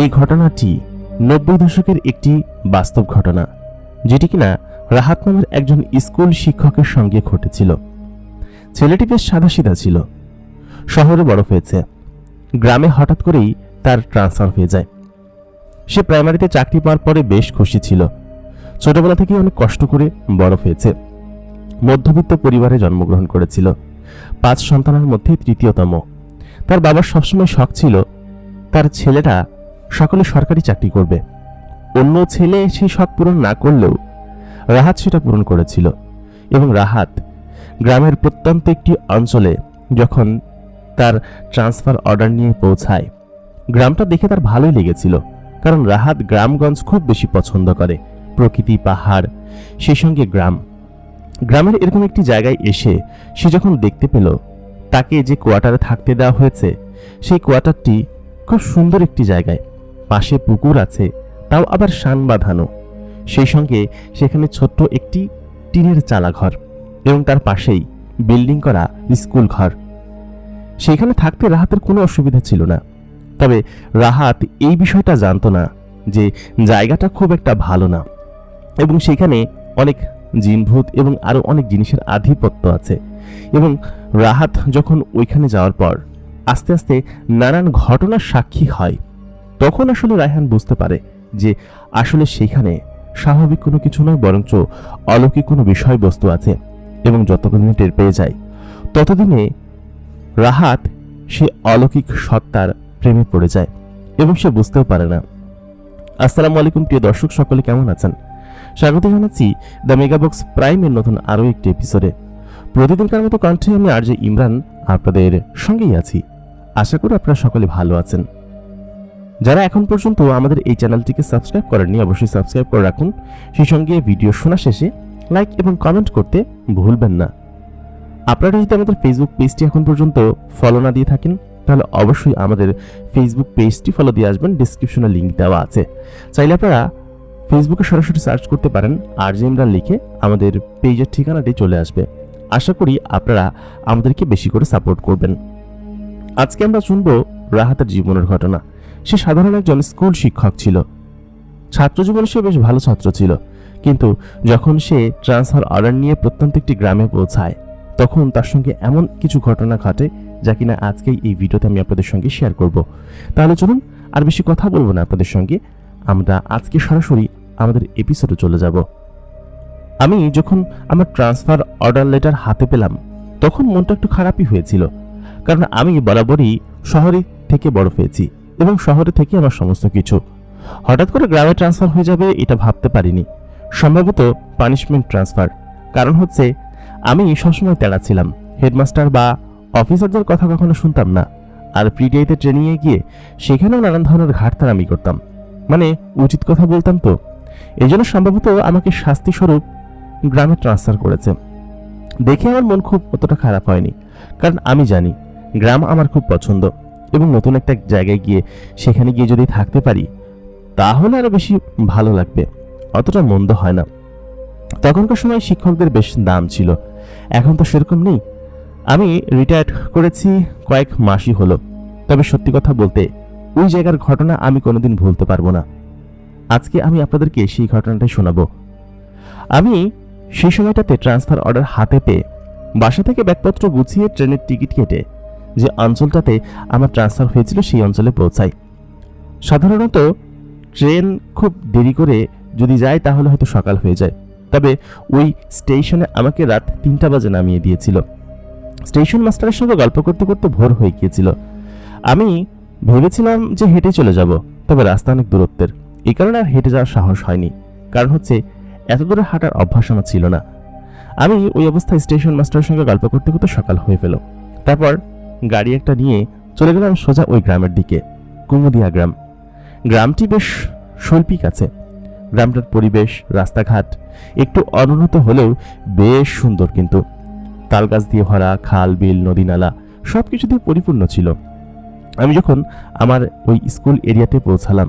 এই ঘটনাটি 90 দশকের একটি বাস্তব ঘটনা, যেটি কিনা রাহাত নামের একজন স্কুল শিক্ষকের সঙ্গে ঘটেছিল। ছেলেটি বেশ সাদাসিধা ছিল, শহরে বড় হয়েছে। গ্রামে হঠাৎ করেই তার ট্রান্সফার হয়ে যায়। সে প্রাইমারিতে চাকরি পাওয়ার পরে বেশ খুশি ছিল। ছোটবেলা থেকেই অনেক কষ্ট করে বড় হয়েছে। মধ্যবিত্ত পরিবারে জন্মগ্রহণ করেছিল। 5 সন্তানের মধ্যে তৃতীয়তম। তার বাবার সবসময় শখ ছিল তার ছেলেটা সকলে সরকারি চাকরি করবে। অন্য ছেলে সেই শখ পূরণ না করলেও রাহাত সেটা পূরণ করেছিল। এবং রাহাত গ্রামের প্রত্যন্ত একটি অঞ্চলে যখন তার ট্রান্সফার অর্ডার নিয়ে পৌঁছায়, গ্রামটা দেখে তার ভালোই লেগেছিল। কারণ রাহাত গ্রামগঞ্জ খুব বেশি পছন্দ করে। প্রকৃতি, পাহাড়, সেই সঙ্গে গ্রামের এরকম একটি জায়গায় এসে সে যখন দেখতে পেল তাকে যে কোয়ার্টারে থাকতে দেওয়া হয়েছে, সেই কোয়ার্টারটি খুব সুন্দর একটি জায়গায়, পাশে পুকুর আছে, তাও আবার শান বাঁধানো। সেই সঙ্গে সেখানে ছোট্ট একটি টিনের চালাঘর এবং তার পাশেই বিল্ডিং করা স্কুল ঘর। সেখানে থাকতে রাহাতের কোনো অসুবিধা ছিল না। তবে রাহাত এই বিষয়টা জানতো না যে জায়গাটা খুব একটা ভালো না এবং সেখানে অনেক জিনভূত এবং আরো অনেক জিনিসের আধিপত্য আছে। এবং রাহাত যখন ওইখানে যাওয়ার পর আস্তে আস্তে নানান ঘটনার সাক্ষী হয়, তখন আসলে রায়হান বুঝতে পারে যে আসলে সেখানে স্বাভাবিক কোনো কিছু নয়, বরঞ্চ অলৌকিক কোনো বিষয়বস্তু আছে। এবং যতদিন টের পেয়ে যায় ততদিনে রাহাত সে অলৌকিক সত্তার প্রেমে পড়ে যায় এবং সে বুঝতেও পারে না। আসসালামু আলাইকুম প্রিয় দর্শক, সকলে কেমন আছেন? স্বাগত জানাচ্ছি দ্য মেগাবক্স প্রাইমের নতুন আরও একটি এপিসোডে। প্রতিদিনকার মতো কণ্ঠে আমি আরজে ইমরান আপনাদের সঙ্গেই আছি। আশা করি আপনারা সকলে ভালো আছেন। যারা এখন পর্যন্ত আমাদের এই চ্যানেলটিকে সাবস্ক্রাইব করেননি, অবশ্যই সাবস্ক্রাইব করে রাখুন। সেই সঙ্গে ভিডিও শোনা শেষে লাইক এবং কমেন্ট করতে ভুলবেন না। আপনারা যদি আমাদের ফেসবুক পেজটি এখন পর্যন্ত ফলো না দিয়ে থাকেন, তাহলে অবশ্যই আমাদের ফেসবুক পেজটি ফলো দিয়ে আসবেন। ডিসক্রিপশনে লিঙ্ক দেওয়া আছে। চাইলে আপনারা ফেসবুকে সরাসরি সার্চ করতে পারেন, আরজে ইমরান লিখে আমাদের পেজের ঠিকানাটি চলে আসবে। আশা করি আপনারা আমাদেরকে বেশি করে সাপোর্ট করবেন। আজকে আমরা শুনবো রাহাতের জীবনের ঘটনা। সে সাধারণ একজন স্কুল শিক্ষক ছিল। ছাত্র জীবনে সে বেশ ভালো ছাত্র ছিল, কিন্তু যখন সে ট্রান্সফার অর্ডার নিয়ে প্রত্যন্ত একটি গ্রামে পৌঁছায়, তখন তার সঙ্গে এমন কিছু ঘটনা ঘটে যা কিনা আজকেই এই ভিডিওতে আমি আপনাদের সঙ্গে শেয়ার করব। তাহলে চলুন আর বেশি কথা বলবো না আপনাদের সঙ্গে, আমরা আজকে সরাসরি আমাদের এপিসোডে চলে যাব। আমি যখন আমার ট্রান্সফার অর্ডার লেটার হাতে পেলাম, তখন মনটা একটু খারাপই হয়েছিল। কারণ আমি বরাবরই শহরে থেকে বড় হয়েছি এবং শহরে থেকে আমার সমস্ত কিছু। হঠাৎ করে গ্রামে ট্রান্সফার হয়ে যাবে এটা ভাবতে পারিনি। সম্ভবত পানিশমেন্ট ট্রান্সফার। কারণ হচ্ছে আমি সবসময় তেড়া ছিলাম। হেডমাস্টার বা অফিসারদের কথা কখনো শুনতাম না। আর প্রিডিআইতে ট্রেনিংয়ে গিয়ে সেখানেও নানান ধরনের ঘাটতারামি করতাম, মানে উচিত কথা বলতাম তো। এই জন্য সম্ভবত আমাকে শাস্তি স্বরূপ গ্রামে ট্রান্সফার করেছে। দেখে আমার মন খুব অতটা খারাপ হয়নি, কারণ আমি জানি গ্রাম আমার খুব পছন্দ এবং নতুন একটা জায়গায় গিয়ে সেখানে গিয়ে যদি থাকতে পারি তাহলে আরো বেশি ভালো লাগবে, অতটা মন্দ হয় না। তখনকার সময় শিক্ষকদের বেশ দাম ছিল, এখন তো সেরকম নেই। আমি রিটায়ার্ড করেছি কয়েক মাসই হলো, তবে সত্যি কথা বলতে ওই জায়গার ঘটনা আমি কোনোদিন ভুলতে পারবো না। আজকে আমি আপনাদেরকে সেই ঘটনাটাই শোনাবো। আমি সেই সময়টাতে ট্রান্সফার অর্ডার হাতে পেয়ে বাসা থেকে ব্যাগপত্র গুছিয়ে ট্রেনের টিকিট কেটে যে অঞ্চলটাতে আমার ট্রান্সফার হয়েছিল সেই অঞ্চলে পৌঁছাই। সাধারণত ট্রেন খুব দেরি করে যদি যায় তাহলে হয়তো সকাল হয়ে যায়, তবে ওই স্টেশনে আমাকে রাত 3টা বাজে নামিয়ে দিয়েছিল। স্টেশন মাস্টারের সঙ্গে গল্প করতে করতে ভোর হয়ে গিয়েছিল। আমি ভেবেছিলাম যে হেঁটে চলে যাব, তবে রাস্তা অনেক দূরত্বের, এই কারণে আর হেঁটে যাওয়ার সাহস হয়নি। কারণ হচ্ছে এত দূরে হাঁটার অভ্যাস আমার ছিল না। আমি ওই অবস্থায় স্টেশন মাস্টারের সঙ্গে গল্প করতে করতে সকাল হয়ে ফেল। তারপর গাড়ি একটা নিয়ে চলে গেলাম সোজা ওই গ্রামের দিকে, কুমুদিয়া গ্রাম। গ্রামটি বেশ শৈল্পিক আছে। গ্রামটার পরিবেশ, রাস্তাঘাট একটু অনুন্নত হলেও বেশ সুন্দর, কিন্তু তাল গাছ দিয়ে ভরা, খাল, বিল, নদী, নালা সবকিছু দিয়ে পরিপূর্ণ ছিল। আমি যখন আমার ওই স্কুল এরিয়াতে পৌঁছালাম,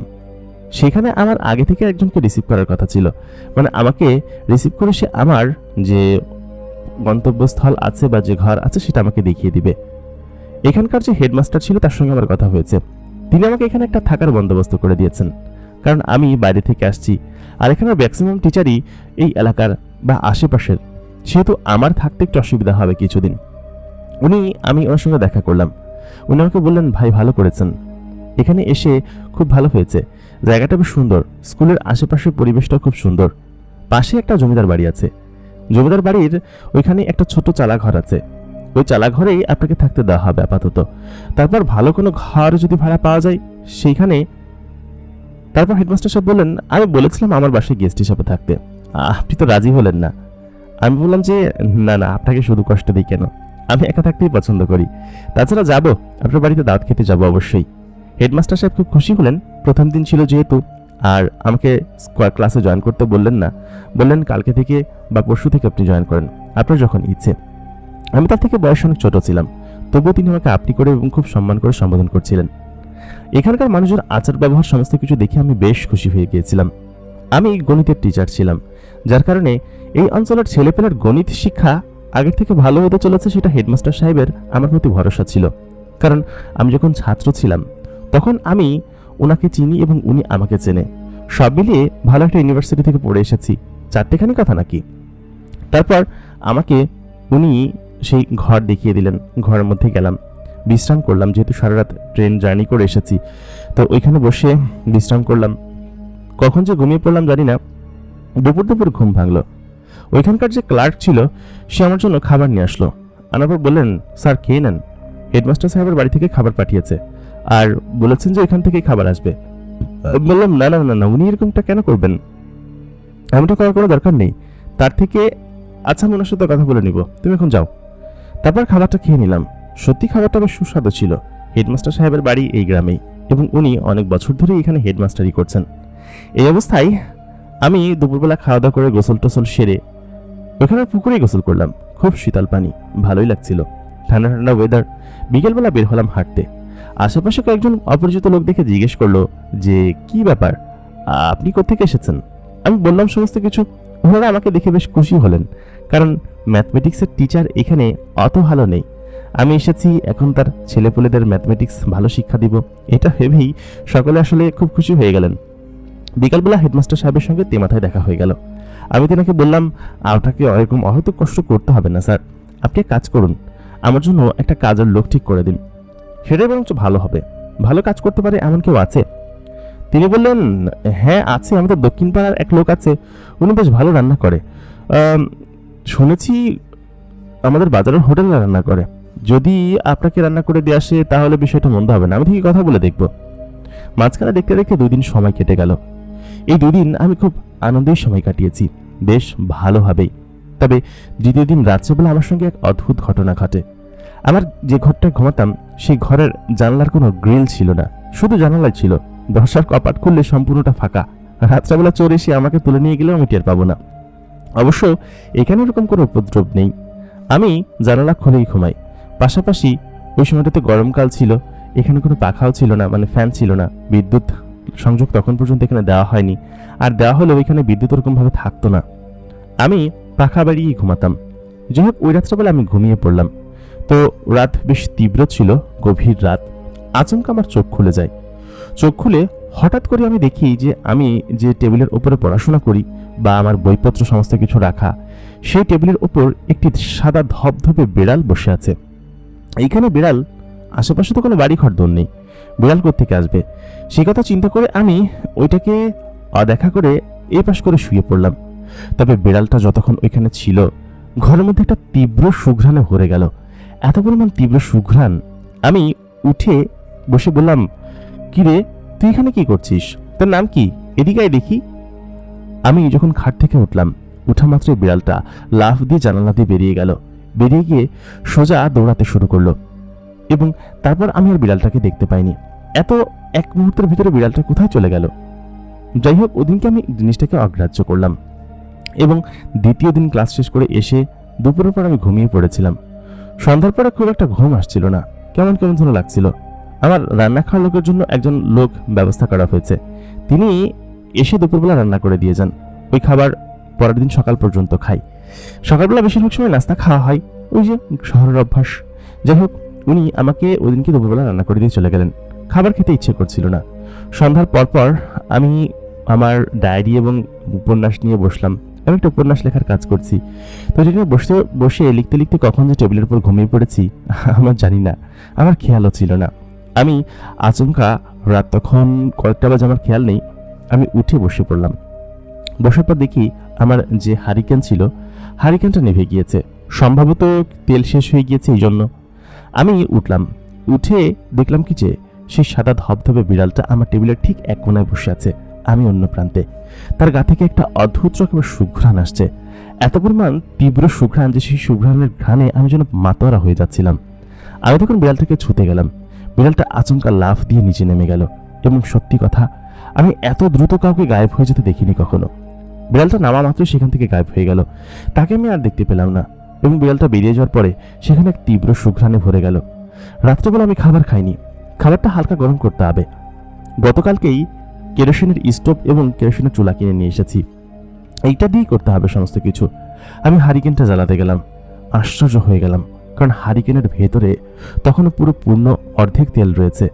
সেখানে আমার আগে থেকে একজনকে রিসিভ করার কথা ছিল। মানে আমাকে রিসিভ করে সে আমার যে গন্তব্যস্থল আছে বা যে ঘর আছে সেটা আমাকে দেখিয়ে দিবে। এখানকার যে হেডমাস্টার ছিল তার সঙ্গে আমার কথা হয়েছে। তিনি আমাকে এখানে একটা থাকার বন্দোবস্ত করে দিয়েছেন, কারণ আমি বাইরে থেকে আসছি আর এখানে ম্যাক্সিমাম টিচারই এই এলাকার বা আশেপাশের, সেহেতু আমার থাকতে একটু অসুবিধা হবে কিছুদিন। আমি ওনার সঙ্গে দেখা করলাম। উনি আমাকে বললেন, ভাই ভালো করেছেন, এখানে এসে খুব ভালো হয়েছে, জায়গাটা বেশ সুন্দর, স্কুলের আশেপাশের পরিবেশটা খুব সুন্দর, পাশে একটা জমিদার বাড়ি আছে, জমিদার বাড়ির ওইখানে একটা ছোট চালাঘর আছে, ওই চালাঘরেই আপনাকে থাকতে দেওয়া হবে আপাতত, তারপর ভালো কোনো ঘর যদি ভাড়া পাওয়া যায় সেইখানে। তারপর হেডমাস্টার সাহেব বললেন, আমি বলেছিলাম আমার বাসায় গেস্ট হিসাবে থাকতে, আপনি তো রাজি হলেন না। আমি বললাম যে না না, আপনাকে শুধু কষ্ট দিই কেন, আমি একা থাকতেই পছন্দ করি, তাছাড়া যাবো আপনার বাড়িতে দাওয়াত খেতে যাবো অবশ্যই। হেডমাস্টার সাহেব খুব খুশি হলেন, প্রথম দিন ছিল যেহেতু, আর আমাকে ক্লাসে জয়েন করতে বললেন না, বললেন কালকে থেকে বা পরশু থেকে আপনি জয়েন করেন, আপনার যখন ইচ্ছে। আমি তার থেকে বয়স অনেক ছোট ছিলাম, তবুও তিনি আমাকে আপনি করে এবং খুব সম্মান করে সম্বোধন করছিলেন। এখানকার মানুষের আচার ব্যবহার সমস্ত কিছু দেখে আমি বেশ খুশি হয়ে গিয়েছিলাম। আমি গণিতের টিচার ছিলাম, যার কারণে এই অঞ্চলের ছেলেপেলের গণিত শিক্ষা আগের থেকে ভালো হতে চলেছে, সেটা হেডমাস্টার সাহেবের আমার প্রতি ভরসা ছিল। কারণ আমি যখন ছাত্র ছিলাম তখন আমি ওনাকে চিনি এবং উনি আমাকে চেনে, সব মিলিয়ে ভালো একটা ইউনিভার্সিটি থেকে পড়ে এসেছি, চারটেখানি কথা নাকি। তারপর আমাকে উনি সেই ঘর দেখিয়ে দিলেন, ঘরের মধ্যে গেলাম, বিশ্রাম করলাম, যেহেতু সারা রাত ট্রেন জার্নি করে এসেছি, তো ওইখানে বসে বিশ্রাম করলাম। কখন যে ঘুমিয়ে পড়লাম জানি না, দুপুর ঘুম ভাঙলো। ওইখানকার যে ক্লার্ক ছিল সে আমার জন্য খাবার নিয়ে আসলো, আনার পর বললেন, স্যার খেয়ে নেন, হেডমাস্টার সাহেবের বাড়ি থেকে খাবার পাঠিয়েছে আর বলেছেন যে এখান থেকেই খাবার আসবে। বললাম, না না না না, উনি এরকমটা কেন করবেন, এমনটা করার কোনো দরকার নেই, তার থেকে আচ্ছা আমি ওনার সাথে কথা বলে নিব, তুমি এখন যাও। তারপর খাবারটা খেয়ে নিলাম, সত্যি খাবারটা বেশ সুস্বাদু ছিল। হেডমাস্টার সাহেবের বাড়ি এই গ্রামেই এবং উনি অনেক বছর ধরে এখানে হেডমাস্টারি করছেন। এই অবস্থায় আমি দুপুরবেলা খাওয়া দাওয়া করে গোসল টোসল সেরে ওখানে পুকুরেই গোসল করলাম, খুব শীতল পানি, ভালোই লাগছিল, ঠান্ডা ঠান্ডা ওয়েদার। বিকেলবেলা বের হলাম হাঁটতে, আশেপাশে কয়েকজন অপরিচিত লোক দেখে জিজ্ঞেস করলো যে কি ব্যাপার, আপনি কোত্থেকে এসেছেন। আমি বললাম সমস্ত কিছু। ওনারা আমাকে দেখে বেশ খুশি হলেন, কারণ ম্যাথমেটিক্সের টিচার এখানে অত ভালো নেই, আমি এসেছি এখন তার ছেলেপুলেদের ম্যাথমেটিক্স ভালো শিক্ষা দিব, এটা ভেবেই সকলে আসলে খুব খুশি হয়ে গেলেন। বিকালবেলা হেডমাস্টার সাহেবের সঙ্গে তেমাথায় দেখা হয়ে গেল। আমি তেনাকে বললাম, আপনাকে এরকম অহেতুক কষ্ট করতে হবে না স্যার, আপনি এক কাজ করুন, আমার জন্য একটা কাজের লোক ঠিক করে দিন, সেটাই বরঞ্চ ভালো হবে, ভালো কাজ করতে পারে এমন কেউ আছে। তিনি বললেন, হ্যাঁ আছে, আমাদের দক্ষিণ পাড়ার এক লোক আছে, উনি বেশ ভালো রান্না করে, শুনেছি আমাদের বাজারের হোটেলে রান্না করে, যদি আপনাকে রান্না করে দিয়ে আসে তাহলে বিষয়টা মন্দ হবে না, আমি ঠিক কথা বলে দেখব। মাঝখানে দেখতে দেখতে 2 দিন সময় কেটে গেল। এই 2 দিন আমি খুব আনন্দের সময় কাটিয়েছি, বেশ ভালোভাবেই। তবে দ্বিতীয় দিন রাত্রেবেলা আমার সঙ্গে এক অদ্ভুত ঘটনা ঘটে। আমার যে ঘরটায় ঘুমাতাম সেই ঘরের জানলার কোনো গ্রিল ছিল না, শুধু জানালাই ছিল, দরজার কপাট খুললে সম্পূর্ণটা ফাঁকা। রাত্রেবেলা চোর এসে আমাকে তুলে নিয়ে গেলেও আমি টের পাবো না। অবশ্য এখানে এরকম কোনো উপদ্রব নেই, আমি জানালা খুলেই ঘুমাই। পাশাপাশি ওই সময়টাতে গরমকাল ছিল, এখানে কোনো পাখাও ছিল না, মানে ফ্যান ছিল না, বিদ্যুৎ সংযোগ তখন পর্যন্ত এখানে দেওয়া হয়নি, আর দেওয়া হলেও এখানে বিদ্যুৎ ওরকমভাবে থাকতো না, আমি পাখা বাড়িয়েই ঘুমাতাম। যাই হোক, ওই রাত্রেবেলা আমি ঘুমিয়ে পড়লাম। তো রাত বেশ তীব্র ছিল, গভীর রাত। আচমকা আমার চোখ খুলে যায়। চোখ খুলে হঠাৎ করে আমি দেখি যে আমি যে টেবিলের ওপরে পড়াশোনা করি বা আমার বইপত্র সমস্ত কিছু রাখা, সেই টেবিলের ওপর একটি সাদা ধবধবে বিড়াল বসে আছে। এইখানে বিড়াল, আশেপাশে তো কোনো বাড়িঘর দৌড় নেই, বিড়াল কোত্থেকে আসবে, সেই কথা চিন্তা করে আমি ওইটাকে অদেখা করে এই পাশ করে শুয়ে পড়লাম। তবে বিড়ালটা যতক্ষণ ওইখানে ছিল, ঘরের মধ্যে একটা তীব্র সুঘ্রাণে ভরে গেল, এত পরিমাণ তীব্র সুঘ্রাণ। আমি উঠে বসে বললাম, কি রে, তুই এখানে কি করছিস, তোর নাম কি, এদিকে দেখি। আমি যখন খাট থেকে উঠলাম, উঠা মাত্রই বিড়ালটা লাফ দিয়ে জানালা দিয়ে বেরিয়ে গেল, বেরিয়ে গিয়ে সোজা দৌড়াতে শুরু করলো, এবং তারপর আমি আর বিড়ালটাকে দেখতে পাইনি। এত এক মুহূর্তের ভিতরে বিড়ালটা কোথায় চলে গেল। যাই হোক, ওদিনকে আমি জিনিসটাকে অগ্রাহ্য করলাম এবং দ্বিতীয় দিন ক্লাস শেষ করে এসে দুপুরের পর আমি ঘুমিয়ে পড়েছিলাম। সন্ধ্যার পরে খুব একটা ঘুম আসছিল না, কেমন কেমন যেন লাগছিল। আমার রান্না খাওয়ার লোকের জন্য একজন লোক ব্যবস্থা করা হয়েছে, তিনি এসে দুপুরবেলা রান্না করে দিয়ে যান। ওই খাবার পরের দিন সকাল পর্যন্ত খাই। সকালবেলা বেশিরভাগ সময় নাস্তা খাওয়া হয়, ওই যে শহরের অভ্যাস। যাই হোক, উনি আমাকে ওই দিনকে দুপুরবেলা রান্না করে দিয়ে চলে গেলেন। খাবার খেতে ইচ্ছে করছিল না। সন্ধ্যার পরপর আমি আমার ডায়েরি এবং উপন্যাস নিয়ে বসলাম। আমি একটা উপন্যাস লেখার কাজ করছি। তো যেখানে বসে বসে লিখতে লিখতে কখন যে টেবিলের উপর ঘুমিয়ে পড়েছি আমার জানি না, আমার খেয়ালও ছিল না। আমি আচমকা রাত তখন কয়েকটা বাজে আমার খেয়াল নেই, আমি উঠে বসে পড়লাম। বসার পর দেখি আমার যে হারিকেন ছিল, হারিকেনটা নিভে গিয়েছে। সম্ভবত তেল শেষ হয়ে গিয়েছে এই জন্য। আমি উঠলাম, উঠে দেখলাম কি যে সেই সাদা ধবধবে বিড়ালটা আমার টেবিলের ঠিক এক কোনায় বসে আছে, আমি অন্য প্রান্তে। তার গা থেকে একটা অদ্ভুত রকমের সুঘ্রাণ আসছে, এত পরিমাণ তীব্র সুঘ্রাণ যে সেই সুঘ্রাণের ঘ্রাণে আমি যেন মাতোয়ারা হয়ে যাচ্ছিলাম। আমি তখন বিড়ালটাকে ছুতে গেলাম। বিড়ালটা আচমকা লাফ দিয়ে নিচে নেমে গেল এবং সত্যি কথা, আমি এত দ্রুত কাউকে গায়েব হয়ে যেতে দেখিনি কখনো। বিড়ালটা নামা মাত্র সেখান থেকে গায়েব হয়ে গেল, তাকে আমি আর দেখতে পেলাম না। এবং বিড়ালটা বেরিয়ে যাওয়ার পরে সেখানে এক তীব্র সুঘ্রাণে ভরে গেল। রাত্রেবেলা আমি খাবার খাইনি, খাবারটা হালকা গরম করতে হবে। গতকালকেই কেরোসিনের স্টোভ এবং কেরোসিনের চুলা কিনে নিয়ে এসেছি, এইটা দিয়েই করতে হবে সমস্ত কিছু। আমি হারিকেনটা জ্বালাতে গেলাম, আশ্চর্য হয়ে গেলাম, কারণ হারিকেনের ভেতরে তখনও পুরো পূর্ণ অর্ধেক তেল রয়েছে।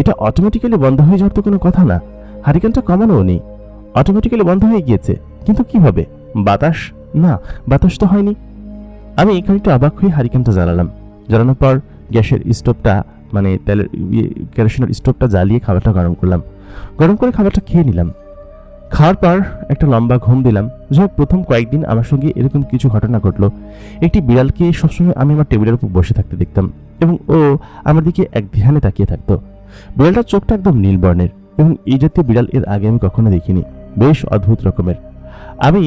এটা অটোমেটিক্যালি বন্ধ হয়ে যাওয়ার তো কোনো কথা না, হারিকেনটা কমানোও নেই, অটোমেটিক্যালি বন্ধ হয়ে গিয়েছে। কিন্তু কিভাবে? বাতাস? না, বাতাস তো হয়নি। আমি খানিকটা অবাক হয়ে হারিকেনটা জ্বালালাম। জ্বালানোর পর গ্যাসের স্টোভটা মানে তেলের কেরোসিনের স্টোভটা জ্বালিয়ে খাবারটা গরম করলাম। গরম করে খাবারটা খেয়ে নিলাম। খাওয়ার পর একটা লম্বা ঘুম দিলাম। যাই প্রথম কয়েকদিন আমার সঙ্গে এরকম কিছু ঘটনা ঘটলো। একটি বিড়ালকে সবসময় আমি আমার টেবিলের উপর বসে থাকতে দেখতাম এবং ও আমার দিকে এক ধ্যানে তাকিয়ে থাকতো। বিড়ালটার চোখটা একদম নীল বর্ণের এবং এই জাতীয় বিড়াল এর আগে আমি কখনো দেখিনি, বেশ অদ্ভুত রকমের। আমি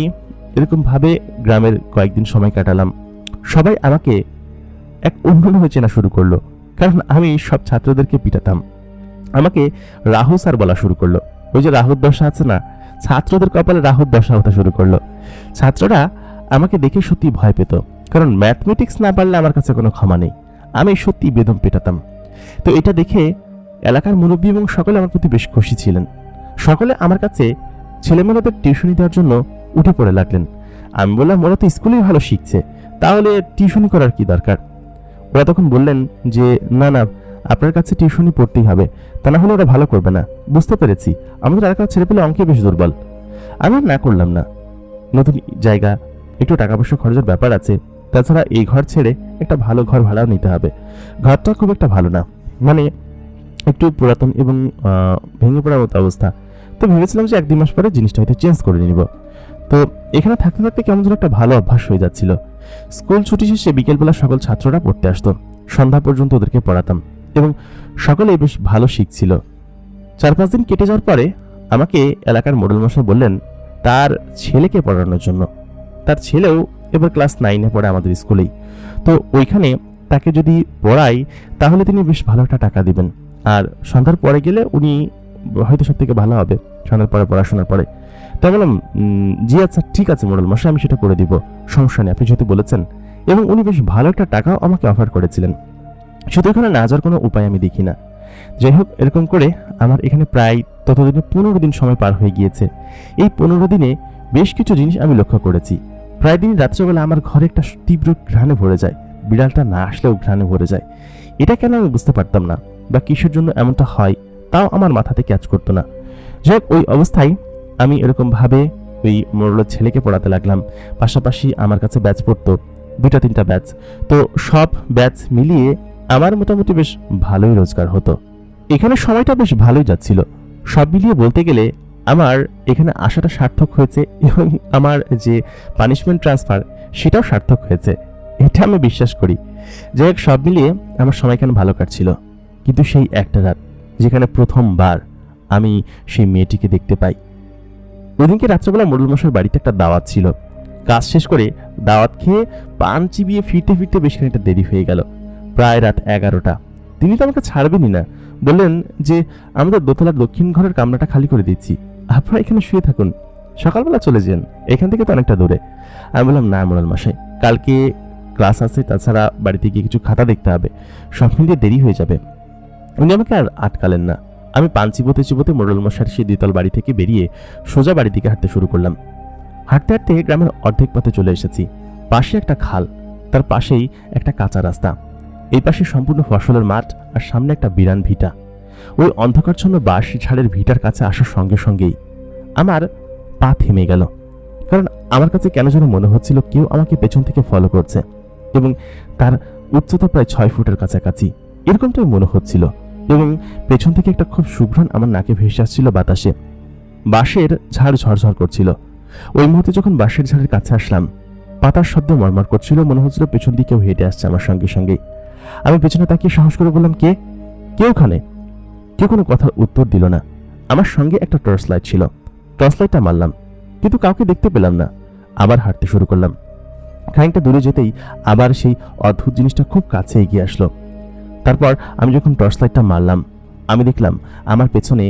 এরকমভাবে গ্রামের কয়েকদিন সময় কাটালাম। সবাই আমাকে এক অন্য নামে চেনা শুরু করলো, কারণ আমি সব ছাত্রদেরকে পিটাতাম। আমাকে রাহু স্যার বলা শুরু করলো। ওই যে রাহুর দশা আছে না, ছাত্রদের কপালে রাহুর দশা হতে শুরু করলো। ছাত্ররা আমাকে দেখে সত্যি ভয় পেত, কারণ ম্যাথমেটিক্স না পারলে আমার কাছে কোনো ক্ষমা নেই। আমি সত্যি বেদম পেটাতাম। তো এটা দেখে এলাকার মুরব্বী এবং সকলে আমার প্রতি বেশ খুশি ছিলেন। সকলে আমার কাছে ছেলেমেয়েদের টিউশনি দেওয়ার জন্য উঠে পড়ে লাগলেন। আমি বললাম, ওরা তো স্কুলেই ভালো শিখছে, তাহলে টিউশনি করার কি দরকার? ওরা তখন বললেন যে না না, আপনার কাছে টিউশনি পড়তেই হবে, তা না হলে ওরা ভালো করবে না। বুঝতে পেরেছি, আমাদের এলাকার ছেলেপেলে অঙ্কে বেশ দুর্বল। আমি আর না করলাম না। নতুন জায়গা, একটু টাকা পয়সা খরচের ব্যাপার আছে। তাছাড়া এই ঘর ছেড়ে একটা ভালো ঘর ভাড়াও নিতে হবে। ঘরটা খুব একটা ভালো না, মানে একটু পুরাতন এবং ভেঙে পড়ার মতো অবস্থা। তো ভেবেছিলাম যে 1-2 মাস পরে জিনিসটা হয়তো চেঞ্জ করে নিব। তো এখানে থাকতে থাকতে কেমন যেন একটা ভালো অভ্যাস হয়ে যাচ্ছিল। স্কুল ছুটি শেষে বিকেলবেলা সকল ছাত্ররা পড়তে আসতো, সন্ধ্যা পর্যন্ত ওদেরকে পড়াতাম এবং সকলে বেশ ভালো শিখছিল। 4-5 দিন কেটে যাওয়ার পরে আমাকে এলাকার মোড়ল মশাই বললেন তার ছেলেকে পড়ানোর জন্য। তার ছেলেও এবার ক্লাস 9-এ পড়ে আমাদের স্কুলেই। তো ওইখানে তাকে যদি পড়াই তাহলে তিনি বেশ ভালো একটা টাকা দিবেন, আর সন্ধ্যার পরে গেলে উনি হয়তো সব থেকে ভালো হবে সন্ধ্যার পরে পড়াশোনার পরে। তাই বললাম, জি আচ্ছা ঠিক আছে মোড়ল মশাই, আমি সেটা করে দিব, সমস্যা নেই, আপনি যেহেতু বলেছেন। এবং উনি বেশ ভালো একটা টাকাও আমাকে অফার করেছিলেন। শুধু এখানে না যাওয়ার কোনো উপায় আমি দেখি না। যাই হোক, এরকম করে আমার এখানে প্রায় ততদিনে 15 দিন সময় পার হয়ে গিয়েছে। এই 15 দিনে বেশ কিছু জিনিস আমি লক্ষ্য করেছি। প্রায় দিন রাত্রেবেলা আমার ঘরে একটা তীব্র ঘ্রাণে ভরে যায়, বিড়ালটা না আসলেও ঘ্রাণে ভরে যায়। এটা কেন আমি বুঝতে পারতাম না, বা কিসের জন্য এমনটা হয় তাও আমার মাথাতে ক্যাচ করতো না। যাই হোক, ওই অবস্থায় আমি এরকমভাবে ওই মোড়লের ছেলেকে পড়াতে লাগলাম। পাশাপাশি আমার কাছে ব্যাচ পড়তো 2-3টা ব্যাচ। তো সব ব্যাচ মিলিয়ে আমার মোটামুটি বেশ ভালোই রোজগার হতো। এখানে সময়টা বেশ ভালোই যাচ্ছিল। সব মিলিয়ে বলতে গেলে আমার এখানে আসাটা সার্থক হয়েছে এবং আমার যে পানিশমেন্ট ট্রান্সফার সেটাও সার্থক হয়েছে, এটা আমি বিশ্বাস করি। যাই হোক, সব মিলিয়ে আমার সময়খানে ভালো কাটছিল। কিন্তু সেই একটা রাত যেখানে প্রথমবার আমি সেই মেয়েটিকে দেখতে পাই। ওইদিনকে রাত্রেবেলা মোড়ল মশাইয়ের বাড়িতে একটা দাওয়াত ছিল। কাজ শেষ করে দাওয়াত খেয়ে পান চিবিয়ে ফিরতে ফিরতে বেশ খানিকটা দেরি হয়ে গেল, প্রায় রাত 11টা। তিনি তো আমাকে ছাড়বেনই না, বললেন যে আমাদের দোতলার দক্ষিণ ঘরের কামরাটা খালি করে দিচ্ছি, আপনারা এখানে শুয়ে থাকুন, সকালবেলা চলে যান, এখান থেকে তো অনেকটা দূরে। আমি বললাম, না মোড়ল মশাই, কালকে ক্লাস আছে, তাছাড়া বাড়িতে গিয়ে কিছু খাতা দেখতে হবে, সব মিলিয়ে দেরি হয়ে যাবে। উনি আমাকে আর আটকালেন না। আমি পান চিবোতে চিবোতে মোড়ল মশাইয়ের সেই দ্বিতল বাড়ি থেকে বেরিয়ে সোজা বাড়ির দিকে হাঁটতে শুরু করলাম। হাঁটতে হাঁটতে গ্রামের অর্ধেক পথে চলে এসেছি। পাশে একটা খাল, তার পাশেই একটা কাঁচা রাস্তা, এই পাশে সম্পূর্ণ ফসলের মাঠ, আর সামনে একটা বিরান ভিটা। ওই অন্ধকারচ্ছন্ন বাঁশ ঝাড়ের ভিটার কাছে আসার সঙ্গে সঙ্গেই আমার পা থেমে গেল, কারণ আমার কাছে কেন যেন মনে হচ্ছিল কেউ আমাকে পেছন থেকে ফলো করছে, এবং তার উচ্চতা প্রায় 6 ফুটের কাছাকাছি এরকমটাই মনে হচ্ছিল। এবং পেছন থেকে একটা খুব সুঘ্রাণ আমার নাকে ভেসে আসছিল বাতাসে। বাঁশের ঝাড় ঝরঝর করছিল। ওই মুহূর্তে যখন বাঁশের ঝাড়ের কাছে আসলাম, পাতার শব্দ মরমর করছিল, মনে হচ্ছিল পেছন দিয়ে কেউ হেঁটে আসছে আমার সঙ্গে সঙ্গেই। আমি পেছনে তাকিয়ে সাহস করে বললাম, কে কে ওখানে? কেউ কোনো কথার উত্তর দিল না। আমার সঙ্গে একটা টর্চ লাইট ছিল, টর্চ লাইটটা মারলাম, কিন্তু কাউকে দেখতে পেলাম না। আবার হাঁটতে শুরু করলাম। খানিকটা দূরে যেতেই আবার সেই অদ্ভুত জিনিসটা খুব কাছে এগিয়ে আসলো। তারপর আমি যখন টর্চ লাইটটা মারলাম, আমি দেখলাম আমার পেছনে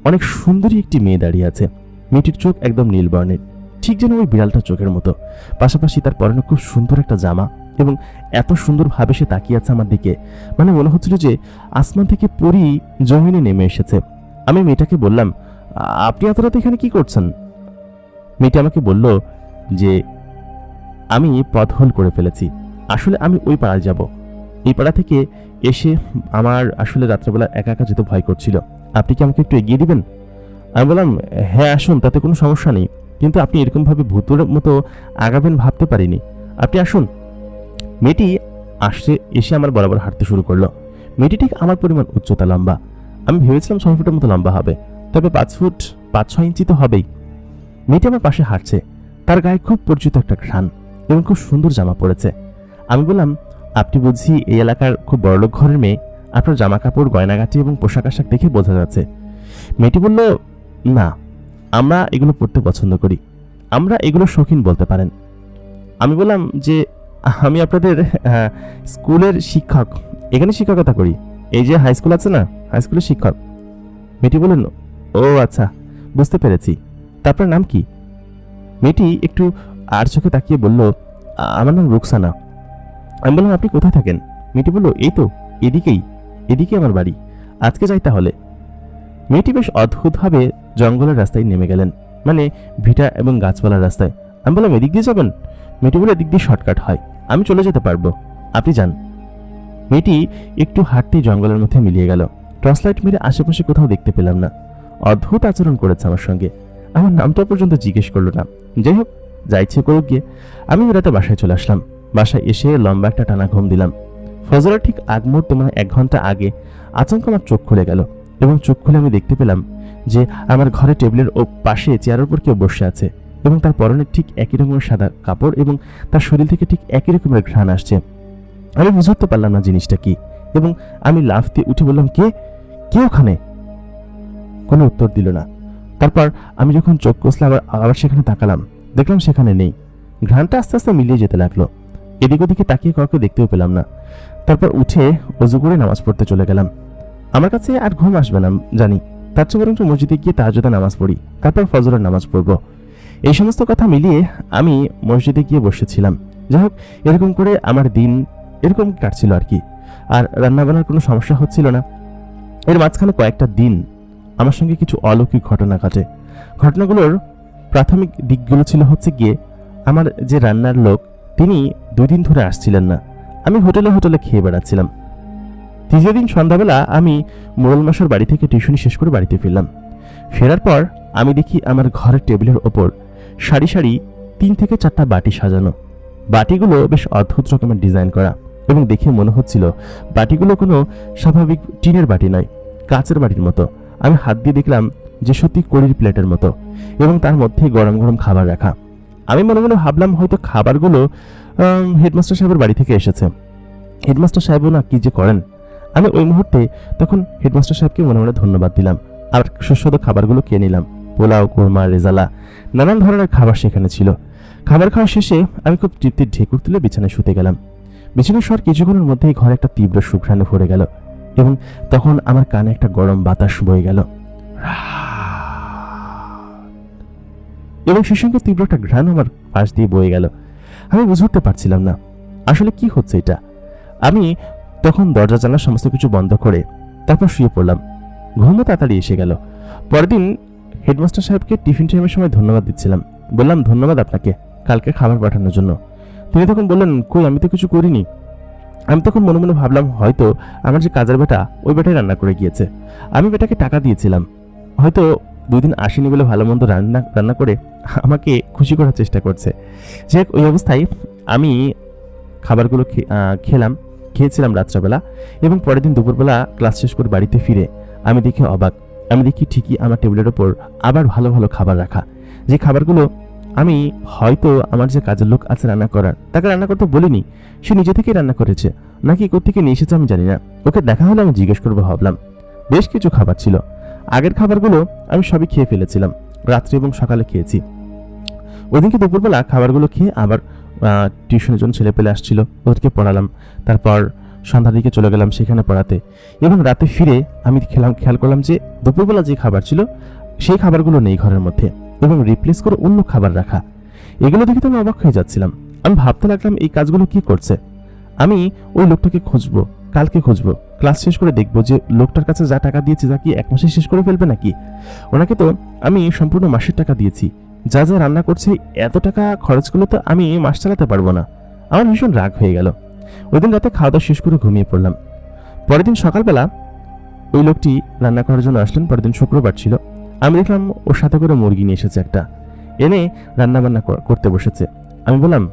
অনেক সুন্দরী একটি মেয়ে দাঁড়িয়ে আছে। মেয়েটির চোখ একদম নীল বর্ণের, ঠিক যেন ওই বিড়ালটার চোখের মতো। পাশাপাশি তার পরনে খুব সুন্দর একটা জামা, এবং এত সুন্দরভাবে সে তাকিয়ে আছে আমার দিকে, মানে মনে হচ্ছিল যে আসমান থেকে পরী জমিনে নেমে এসেছে। আমি মেয়েটাকে বললাম, আপনি এত রাতে এখানে কি করছেন? মেয়েটা আমাকে বলল যে আমি পথ ভুল করে ফেলেছি, আসলে আমি ওই পাড়ায় যাব। এই পাড়া থেকে এসে আমার আসলে রাত্রেবেলা একা একা যেতে ভয় করছিল, আপনি কি আমাকে একটু এগিয়ে দিবেন? আমি বললাম, হ্যাঁ আসুন, তাতে কোনো সমস্যা নেই, কিন্তু আপনি এরকমভাবে ভূতের মতো আগাবেন ভাবতে পারিনি, আপনি আসুন। মেয়েটি এসে আমার বরাবর হাঁটতে শুরু করলো। মেয়েটি ঠিক আমার পরিমাণ উচ্চতা, লম্বা। আমি ভেবেছিলাম 6 ফুটের মতো লম্বা হবে, তবে 5 ইঞ্চি তো হবেই। মেয়েটি আমার পাশে হাঁটছে, তার গায়ে খুব পরিচিত একটা ঘ্রাণ এবং খুব সুন্দর জামা পরেছে। আমি বললাম, আপনি বুঝি এই এলাকার খুব বড়লোক ঘরের মেয়ে? আপনার জামা কাপড়, গয়নাগাটি এবং পোশাক আশাক দেখে বোঝা যাচ্ছে। মেয়েটি বলল, না, আমরা এগুলো পড়তে পছন্দ করি, আমরা এগুলো শৌখিন বলতে পারেন। আমি বললাম যে আমি আপনাদের স্কুলের শিক্ষক, এখানে শিক্ষকতা করি, এই যে হাই স্কুল আছে না, হাই স্কুলের শিক্ষক। মেয়েটি বললেন, ও আচ্ছা, বুঝতে পেরেছি, তারপর নাম কি? মেয়েটি একটু আর চোখে তাকিয়ে বলল, আমার নাম রুকসানা। আমি বললাম, আপনি কোথায় থাকেন? মেয়েটি বলল, এই তো এদিকেই আমার বাড়ি, আজকে যাই তাহলে। মেয়েটি বেশ অদ্ভুতভাবে জঙ্গলের রাস্তায় নেমে গেলেন, মানে ভিটা এবং গাছপালার রাস্তায়। আমি বললাম, এদিক দিয়ে যাবেন? মেয়েটি বলে, এদিক দিয়ে শর্টকাট হয়, আমি চলে যেতে পারবো, আপনি যান। মেয়েটি একটু হাঁটতেই জঙ্গলের মধ্যে মিলিয়ে গেল। টর্চ লাইট মেরে আশেপাশে কোথাও দেখতে পেলাম না। অদ্ভুত আচরণ করেছে আমার সঙ্গে, আমার নামটা পর্যন্ত জিজ্ঞেস করলো না। যাই হোক, যা ইচ্ছে করুক গিয়ে। আমি রাতে বাসায় চলে আসলাম। বাসায় এসে লম্বা একটা টানা ঘুম দিলাম। ফজরের ঠিক আগ মুহূর্তে, মানে 1 ঘন্টা আগে, আচমকা আমার চোখ খুলে গেল, এবং চোখ খুলে আমি দেখতে পেলাম যে আমার ঘরে টেবিলের পাশে চেয়ারের উপর কেউ বসে আছে, এবং তার পরনে ঠিক একই রকমের সাদা কাপড়, এবং তার শরীর থেকে ঠিক একই রকমের ঘ্রাণ আসছে। আমি বুঝতে পারলাম না জিনিসটা কি, এবং আমি লাফ দিয়ে উঠে বললাম, কে ওখানে? কোনো উত্তর দিল না। তারপর আমি যখন চোখ কষলে আবার সেখানে তাকালাম, দেখলাম সেখানে নেই। ঘ্রাণটা আস্তে আস্তে মিলিয়ে যেতে লাগলো। এদিক ওদিকে তাকিয়ে কাউকে দেখতেও পেলাম না। তারপর উঠে অজু করে নামাজ পড়তে চলে গেলাম। আমার কাছে আর ঘুম আসবে না জানি, তার চেয়ে বরঞ্চ মসজিদে গিয়ে তাহাজ্জুদের নামাজ পড়ি, তারপর ফজরের নামাজ পড়ব। এই সমস্ত কথা মিলিয়ে আমি মসজিদে গিয়ে বসেছিলাম। যাই হোক, এরকম করে আমার দিন এরকম কাটছিল আর কি, আর রান্নাবান্নার কোনো সমস্যা হচ্ছিল না। এর মাঝখানে কয়েকটা দিন আমার সঙ্গে কিছু অলৌকিক ঘটনা ঘটে। ঘটনাগুলোর প্রাথমিক দিকগুলো ছিল হচ্ছে গিয়ে, আমার যে রান্নার লোক, তিনি 2 দিন ধরে আসছিলেন না। আমি হোটেলে খেয়ে বেড়াচ্ছিলাম। 3 দিন সন্ধ্যাবেলা আমি মোড়ল মাসের বাড়ি থেকে টিউশনি শেষ করে বাড়িতে ফিরলাম। ফেরার পর আমি দেখি আমার ঘরের টেবিলের ওপর সারি সারি 3 থেকে 4টা বাটি সাজানো। বাটিগুলো বেশ অদ্ভুত রকমের ডিজাইন করা, এবং দেখে মনে হচ্ছিল বাটিগুলো কোনো স্বাভাবিক টিনের বাটি নয়, কাচের বাটির মতো। আমি হাত দিয়ে দেখলাম যে সত্যি কড়ির প্লেটের মতো, এবং তার মধ্যে গরম গরম খাবার রাখা। আমি মনে মনে ভাবলাম হয়তো খাবারগুলো হেডমাস্টার সাহেবের বাড়ি থেকে এসেছে। হেডমাস্টার সাহেবও না কি যে করেন। আমি ওই মুহূর্তে তখন হেডমাস্টার সাহেবকে মনে মনে ধন্যবাদ দিলাম, আর সুস্বাদু খাবারগুলো খেয়ে নিলাম। পোলাও, কোরমা, রেজালা, নানান ধরনের খাবার সেখানে ছিল। খাবার খাওয়া শেষে আমি খুব তৃপ্তির ঢেকুর তুলে বিছানায় শুতে গেলাম। বিছানায় শোয়ার কিছুক্ষণের মধ্যেই ঘরে একটা তীব্র সুঘ্রাণে ভরে গেল, এবং তখন আমার কানে একটা গরম বাতাস বয়ে গেল, এবং সেই সঙ্গে তীব্র একটা ঘ্রাণ আমার পাশ দিয়ে বয়ে গেল। আমি বুঝে উঠতে পারছিলাম না আসলে কি হচ্ছে এটা। আমি তখন দরজা জানলা সমস্ত কিছু বন্ধ করে তারপর শুয়ে পড়লাম। ঘুমও তাড়াতাড়ি এসে গেল। পরের দিন হেডমাস্টার সাহেবকে টিফিন টাইমের সময় ধন্যবাদ দিচ্ছিলাম। বললাম, ধন্যবাদ আপনাকে কালকে খাবার পাঠানোর জন্য। তিনি তখন বললেন, কই, আমি তো কিছু করিনি। আমি তখন মনে মনে ভাবলাম হয়তো আমার যে কাজের বেটা ওই বেটাই রান্না করে গিয়েছে। আমি বেটাকে টাকা দিয়েছিলাম, হয়তো 2 দিন আসেনি বলে ভালো মন্দ রান্না করে আমাকে খুশি করার চেষ্টা করছে। যে ওই অবস্থায় আমি খাবারগুলো খেয়েছিলাম রাত্রেবেলা, এবং পরের দিন দুপুরবেলা ক্লাস শেষ করে বাড়িতে ফিরে আমি দেখে অবাক। আমি দেখি ঠিকই আমার টেবিলের ওপর আবার ভালো ভালো খাবার রাখা, যে খাবারগুলো আমি হয়তো আমার যে কাজের লোক আছে রান্না করার, তাকে রান্না করতে বলিনি, সে নিজে থেকেই রান্না করেছে, নাকি কোত্থেকে নিয়ে এসেছে আমি জানি না। ওকে দেখা হলে আমি জিজ্ঞেস করবো ভাবলাম। বেশ কিছু খাবার ছিল, আগের খাবারগুলো আমি সবই খেয়ে ফেলেছিলাম, রাত্রে এবং সকালে খেয়েছি। ওইদিনকে দুপুরবেলা খাবারগুলো খেয়ে আবার টিউশনের জন্য ছেলে পেলে আসছিল, ওদেরকে পড়ালাম। তারপর সন্ধ্যার দিকে চলে গেলাম সেখানে পড়াতে, এবং রাতে ফিরে আমি খেয়াল করলাম যে দুপুরবেলা যে খাবার ছিল সেই খাবারগুলো নেই ঘরের মধ্যে, এবং রিপ্লেস করে অন্য খাবার রাখা। এগুলো দেখে তো আমি অবাক হয়ে যাচ্ছিলাম। আমি ভাবতে লাগলাম এই কাজগুলো কি করছে। আমি ওই লোকটাকে খুঁজবো, কালকে খুঁজবো, ক্লাস শেষ করে দেখবো যে লোকটার কাছে যা টাকা দিয়েছি তা কি 1 মাসে শেষ করে ফেলবে নাকি। ওনাকে তো আমি সম্পূর্ণ মাসের টাকা দিয়েছি, যা যা রান্না করছে এত টাকা খরচ করলে তো আমি মাস চালাতে পারবো না। আমার ভীষণ রাগ হয়ে গেল। ওই দিন রাতে খাওয়া দাওয়া শেষ করে ঘুমিয়ে পড়লাম। পরের দিন সকালবেলা ওই লোকটি রান্না করার জন্য আসলেন। পরের দিন শুক্রবার ছিল। আমি দেখলাম ওর সাথে করে মুরগি নিয়ে এসেছে একটা, এনে রান্না বান্না করতে বসেছে। আমি বললাম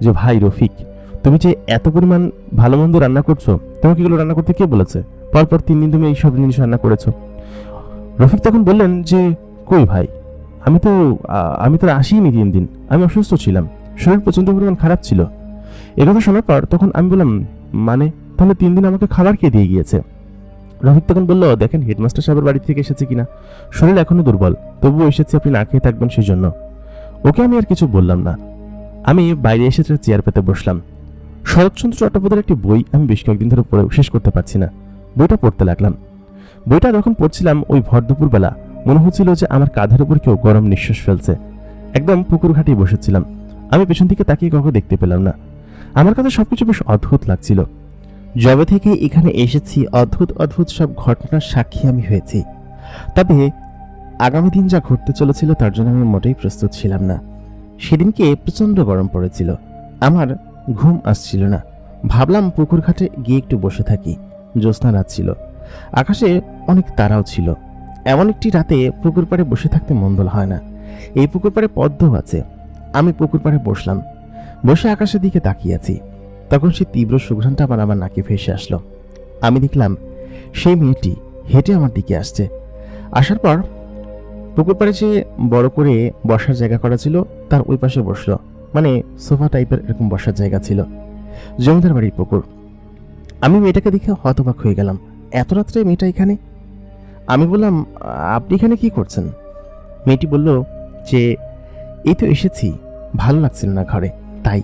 যে ভাই রফিক, তুমি যে এত পরিমাণ ভালো মন্দ রান্না করছো, তোমাকে এগুলো রান্না করতে কে বলেছে? পরপর 3 দিন তুমি এইসব জিনিস রান্না করেছো। রফিক তখন বললেন যে কই ভাই, আমি তো আসিনি 3 দিন, আমি অসুস্থ ছিলাম, শরীর প্রচন্ড পরিমাণ খারাপ ছিল। একথা শোনার পর তখন আমি বললাম মানে তাহলে 3 দিন আমাকে খাবার কে দিয়ে গিয়েছে? রফিক তখন বলল, দেখেন হেডমাস্টার সাহেবের বাড়ি থেকে এসেছে কিনা, শরীর এখনো দুর্বল, তবুও এসেছে, আপনি না খেয়ে থাকবেন সেই জন্য। ওকে আমি আর কিছু বললাম না। আমি বাইরে এসে চেয়ার পেতে বসলাম। শরৎচন্দ্র চট্টোপাধ্যায়ের একটি বই আমি বেশ কয়েকদিন ধরে পড়ে শেষ করতে পারছি না। বইটা পড়তে লাগলাম। বইটা যখন পড়ছিলাম ওই ভর দুপুরবেলা মনে হচ্ছিল যে আমার কাঁধের উপর কেউ গরম নিঃশ্বাস ফেলছে। একদম পুকুর ঘাটেই বসেছিলাম। আমি পেছন দিকে তাকিয়ে কাউকে দেখতে পেলাম না। আমার কাছে সবকিছু বেশ অদ্ভুত লাগছিল। যবে থেকে এখানে এসেছি অদ্ভুত অদ্ভুত সব ঘটনার সাক্ষী আমি হয়েছি। তবে আগামী দিন যা ঘটতে চলেছিল তার জন্য আমি মোটেই প্রস্তুত ছিলাম না। সেদিনকে প্রচণ্ড গরম পড়েছিল, আমার ঘুম আসছিল না। ভাবলাম পুকুর ঘাটে গিয়ে একটু বসে থাকি। জ্যোৎস্না রাত ছিল, আকাশে অনেক তারাও ছিল। এমন একটি রাতে পুকুর পাড়ে বসে থাকতে মন্দ হয় না। এই পুকুর পাড়ে পদ্মও আছে। আমি পুকুর পাড়ে বসলাম, বসে আকাশের দিকে তাকিয়ে আছি। তখন সেই তীব্র সুঘ্রাণটা আমার নাকে ভেসে আসলো। আমি দেখলাম সেই মেয়েটি হেঁটে আমার দিকে আসছে। আসার পর পুকুর পাড়ে যে বড় করে বসার জায়গা করা ছিল তার ওই পাশে বসলো, মানে সোফা টাইপের এরকম বসার জায়গা ছিল। জমিদার বাড়ির পুকুর। আমি মেয়েটাকে দেখে হতবাক হয়ে গেলাম, এত রাত্রে মেয়েটা এখানে। আমি বললাম, আপনি এখানে কি করছেন? মেয়েটি বলল যে এই তো এসেছি, ভালো লাগছিল না ঘরে, তাই।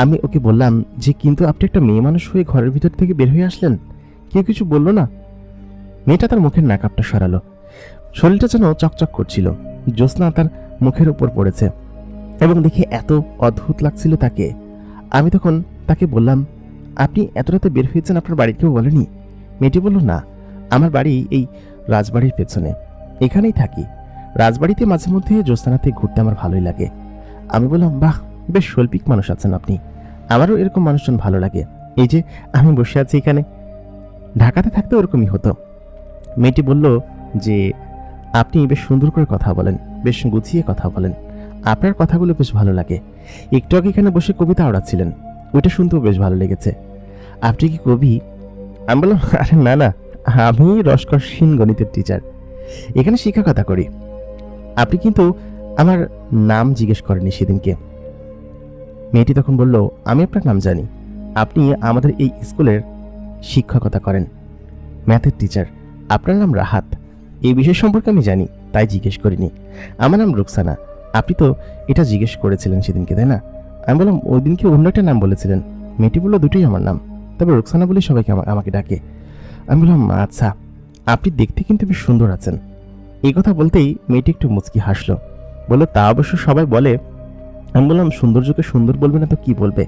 আমি ওকে বললাম যে কিন্তু আপনি একটা মেয়ে মানুষ হয়ে ঘরের ভিতর থেকে বের হয়ে আসলেন, কেউ কিছু বলল না? মেয়েটা তার মুখের নাকাপটা সরালো। শরীরটা যেন চকচক করছিল, জ্যোৎস্না তার মুখের উপর পড়েছে, এবং দেখে এত অদ্ভুত লাগছিল তাকে। আমি তখন তাকে বললাম, আপনি এত রাতে বের হয়েছেন, আপনার বাড়ি কেউ বলেনি? মেয়েটি বলল, না, আমার বাড়ি এই রাজবাড়ির পেছনে, এখানেই থাকি। রাজবাড়িতে মাঝে মধ্যে জ্যোৎস্নাতে ঘুরতে আমার ভালোই লাগে। আমি বললাম, বাহ, বেশ শৈল্পিক মানুষ আছেন আপনি, আমারও এরকম মানুষজন ভালো লাগে। এই যে আমি বসে আছি এখানে, ঢাকাতে থাকতে ওরকমই হতো। মেয়েটি বলল যে আপনি বেশ সুন্দর করে কথা বলেন, বেশ গুছিয়ে কথা বলেন, আপনার কথাগুলো বেশ ভালো লাগে। একটু আগে এখানে বসে কবিতা আওড়াচ্ছিলেন, ওইটা শুনতেও বেশ ভালো লেগেছে। আপনি কি কবি? আমি বললাম, আরে না না, আমি রসকসহীন গণিতের টিচার, এখানে শিক্ষকতা করি। আপনি কিন্তু আমার নাম জিজ্ঞেস করেনি সেদিনকে। মেয়েটি তখন বলল, আমি আপনার নাম জানি, আপনি আমাদের এই স্কুলের শিক্ষকতা করেন, ম্যাথের টিচার। আপনার নাম রাহাত, এই বিষয় সম্পর্কে আমি জানি, তাই জিজ্ঞেস করিনি। আমার নাম রুকসানা, আপনি তো এটা জিজ্ঞেস করেছিলেন সেদিনকে, তাই না? আমি বললাম, ওই দিনকে অন্য একটা নাম বলেছিলেন। মেয়েটি বলল, দুটোই আমার নাম, তবে রুকসানা বলে সবাইকে আমাকে ডাকে। আমি বললাম, আচ্ছা, আপনি দেখতে কিন্তু বেশ সুন্দর আছেন। এই কথা বলতেই মেয়েটি একটু মুচকি হাসলো, বললো, তা অবশ্য সবাই বলে। আমি বললাম, সৌন্দর্যকে সুন্দর বলবে না তো কি বলবে?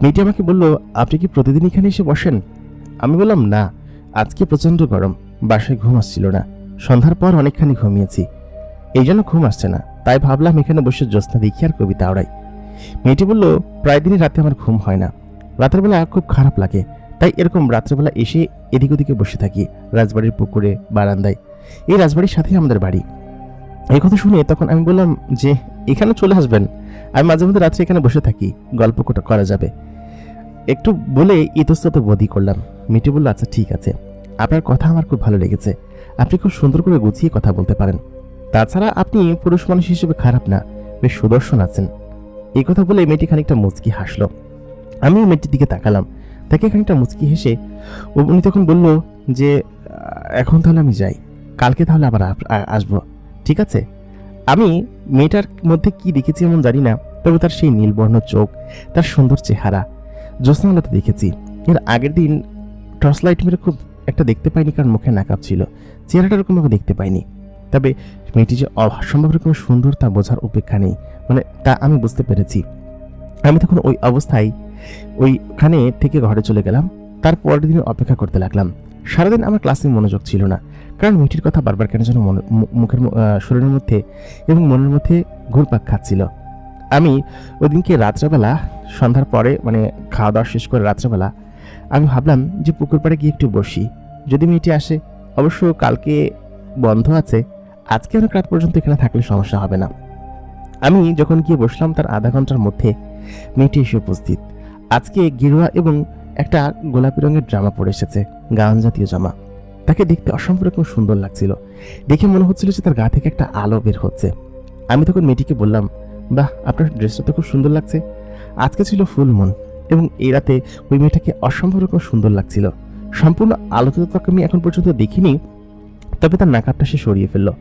মেয়েটি আমাকে বলল, আপনি কি প্রতিদিন এখানে এসে বসেন? আমি বললাম, না, আজকে প্রচন্ড গরম, বাসায় ঘুম আসছিল না, সন্ধ্যার পর অনেকখানি ঘুমিয়েছি, এই জন্য ঘুম আসছে না, তাই ভাবলাম এখানে বসে জ্যোৎস্না দেখি আর কবিতা আওড়াই। মেয়েটি বলল, প্রায় দিনই রাতে আমার ঘুম হয় না, রাতের বেলা খুব খারাপ লাগে, তাই এরকম রাত্রেবেলা এসে এদিক ওদিকে বসে থাকি রাজবাড়ির পুকুরে, বারান্দায়। এই রাজবাড়ির সাথেই আমাদের বাড়ি। এই কথা শুনে তখন আমি বললাম যে এখানে চলে আসবেন, আমি মাঝে মধ্যে রাত্রে এখানে বসে থাকি, গল্প করা যাবে। একটু বলে ইতস্তত বোধই করলাম। মেয়েটি বলল, আচ্ছা ঠিক আছে, আপনার কথা আমার খুব ভালো লেগেছে, আপনি খুব সুন্দর করে গুছিয়ে কথা বলতে পারেন, তাছাড়া আপনি পুরুষ মানুষ হিসেবে খারাপ না, বেশ সুদর্শন আছেন। এই কথা বলে মেয়েটি খানিকটা মুচকি হাসলো। আমি মেয়েটির দিকে তাকালাম, তাকে খানিকটা মুচকি হেসে উনি তখন বলল যে এখন তাহলে আমি যাই, কালকে তাহলে আবার আসবো, ঠিক আছে? আমি মেয়েটার মধ্যে কি দেখেছি এমন জানি না, তবে তার সেই নীলবর্ণ চোখ, তার সুন্দর চেহারা জ্যোৎস্নালাতে দেখেছি। এর আগের দিন টর্চ লাইট মেরে খুব একটা দেখতে পাইনি, কারণ মুখে নাকাব ছিল, চেহারাটা এরকমভাবে দেখতে পাইনি। তবে মেয়েটি যে অসম্ভব রকম সুন্দর তা বোঝার অপেক্ষা নেই, মানে তা আমি বুঝতে পেরেছি। আমি তখন ওই অবস্থায় ওইখানে থেকে ঘরে চলে গেলাম। তার পরের দিন অপেক্ষা করতে লাগলাম। সারাদিন আমার ক্লাসে মনোযোগ ছিল না, কারণ মেয়েটির কথা বারবার কেন যেন মুখের শরীরের মধ্যে এবং মনের মধ্যে ঘুরপাক খাচ্ছিল। আমি ওইদিনকে রাত্রেবেলা সন্ধ্যার পরে, মানে খাওয়া দাওয়া শেষ করে রাত্রেবেলা আমি ভাবলাম যে পুকুর পাড়ে গিয়ে একটু বসি, যদি মেয়েটি আসে। অবশ্য কালকে বন্ধ আছে, আজকে অনেক রাত পর্যন্ত এখানে থাকলে সমস্যা হবে না। আমি যখন গিয়ে বসলাম তার আধা ঘন্টার মধ্যে মেয়েটি এসে উপস্থিত। আজকে গেরুয়া এবং একটা গোলাপি রঙের জামা পরে এসেছে, গাউন জাতীয় জামা। তাকে দেখতে অসম্ভব রকম সুন্দর লাগছিল, দেখে মনে হচ্ছিল যে তার গা থেকে একটা আলো বের হচ্ছে। আমি তখন মেয়েটিকে বললাম, বাহ, আপনার ড্রেসটা তো খুব সুন্দর লাগছে। আজকে ছিল ফুল মুন এবং এই রাতে ওই মেয়েটাকে অসম্ভব রকম সুন্দর লাগছিল। সম্পূর্ণ আলোতে তাকে আমি এখন পর্যন্ত দেখিনি, তবে তার নাকাবটা সে সরিয়ে ফেললো,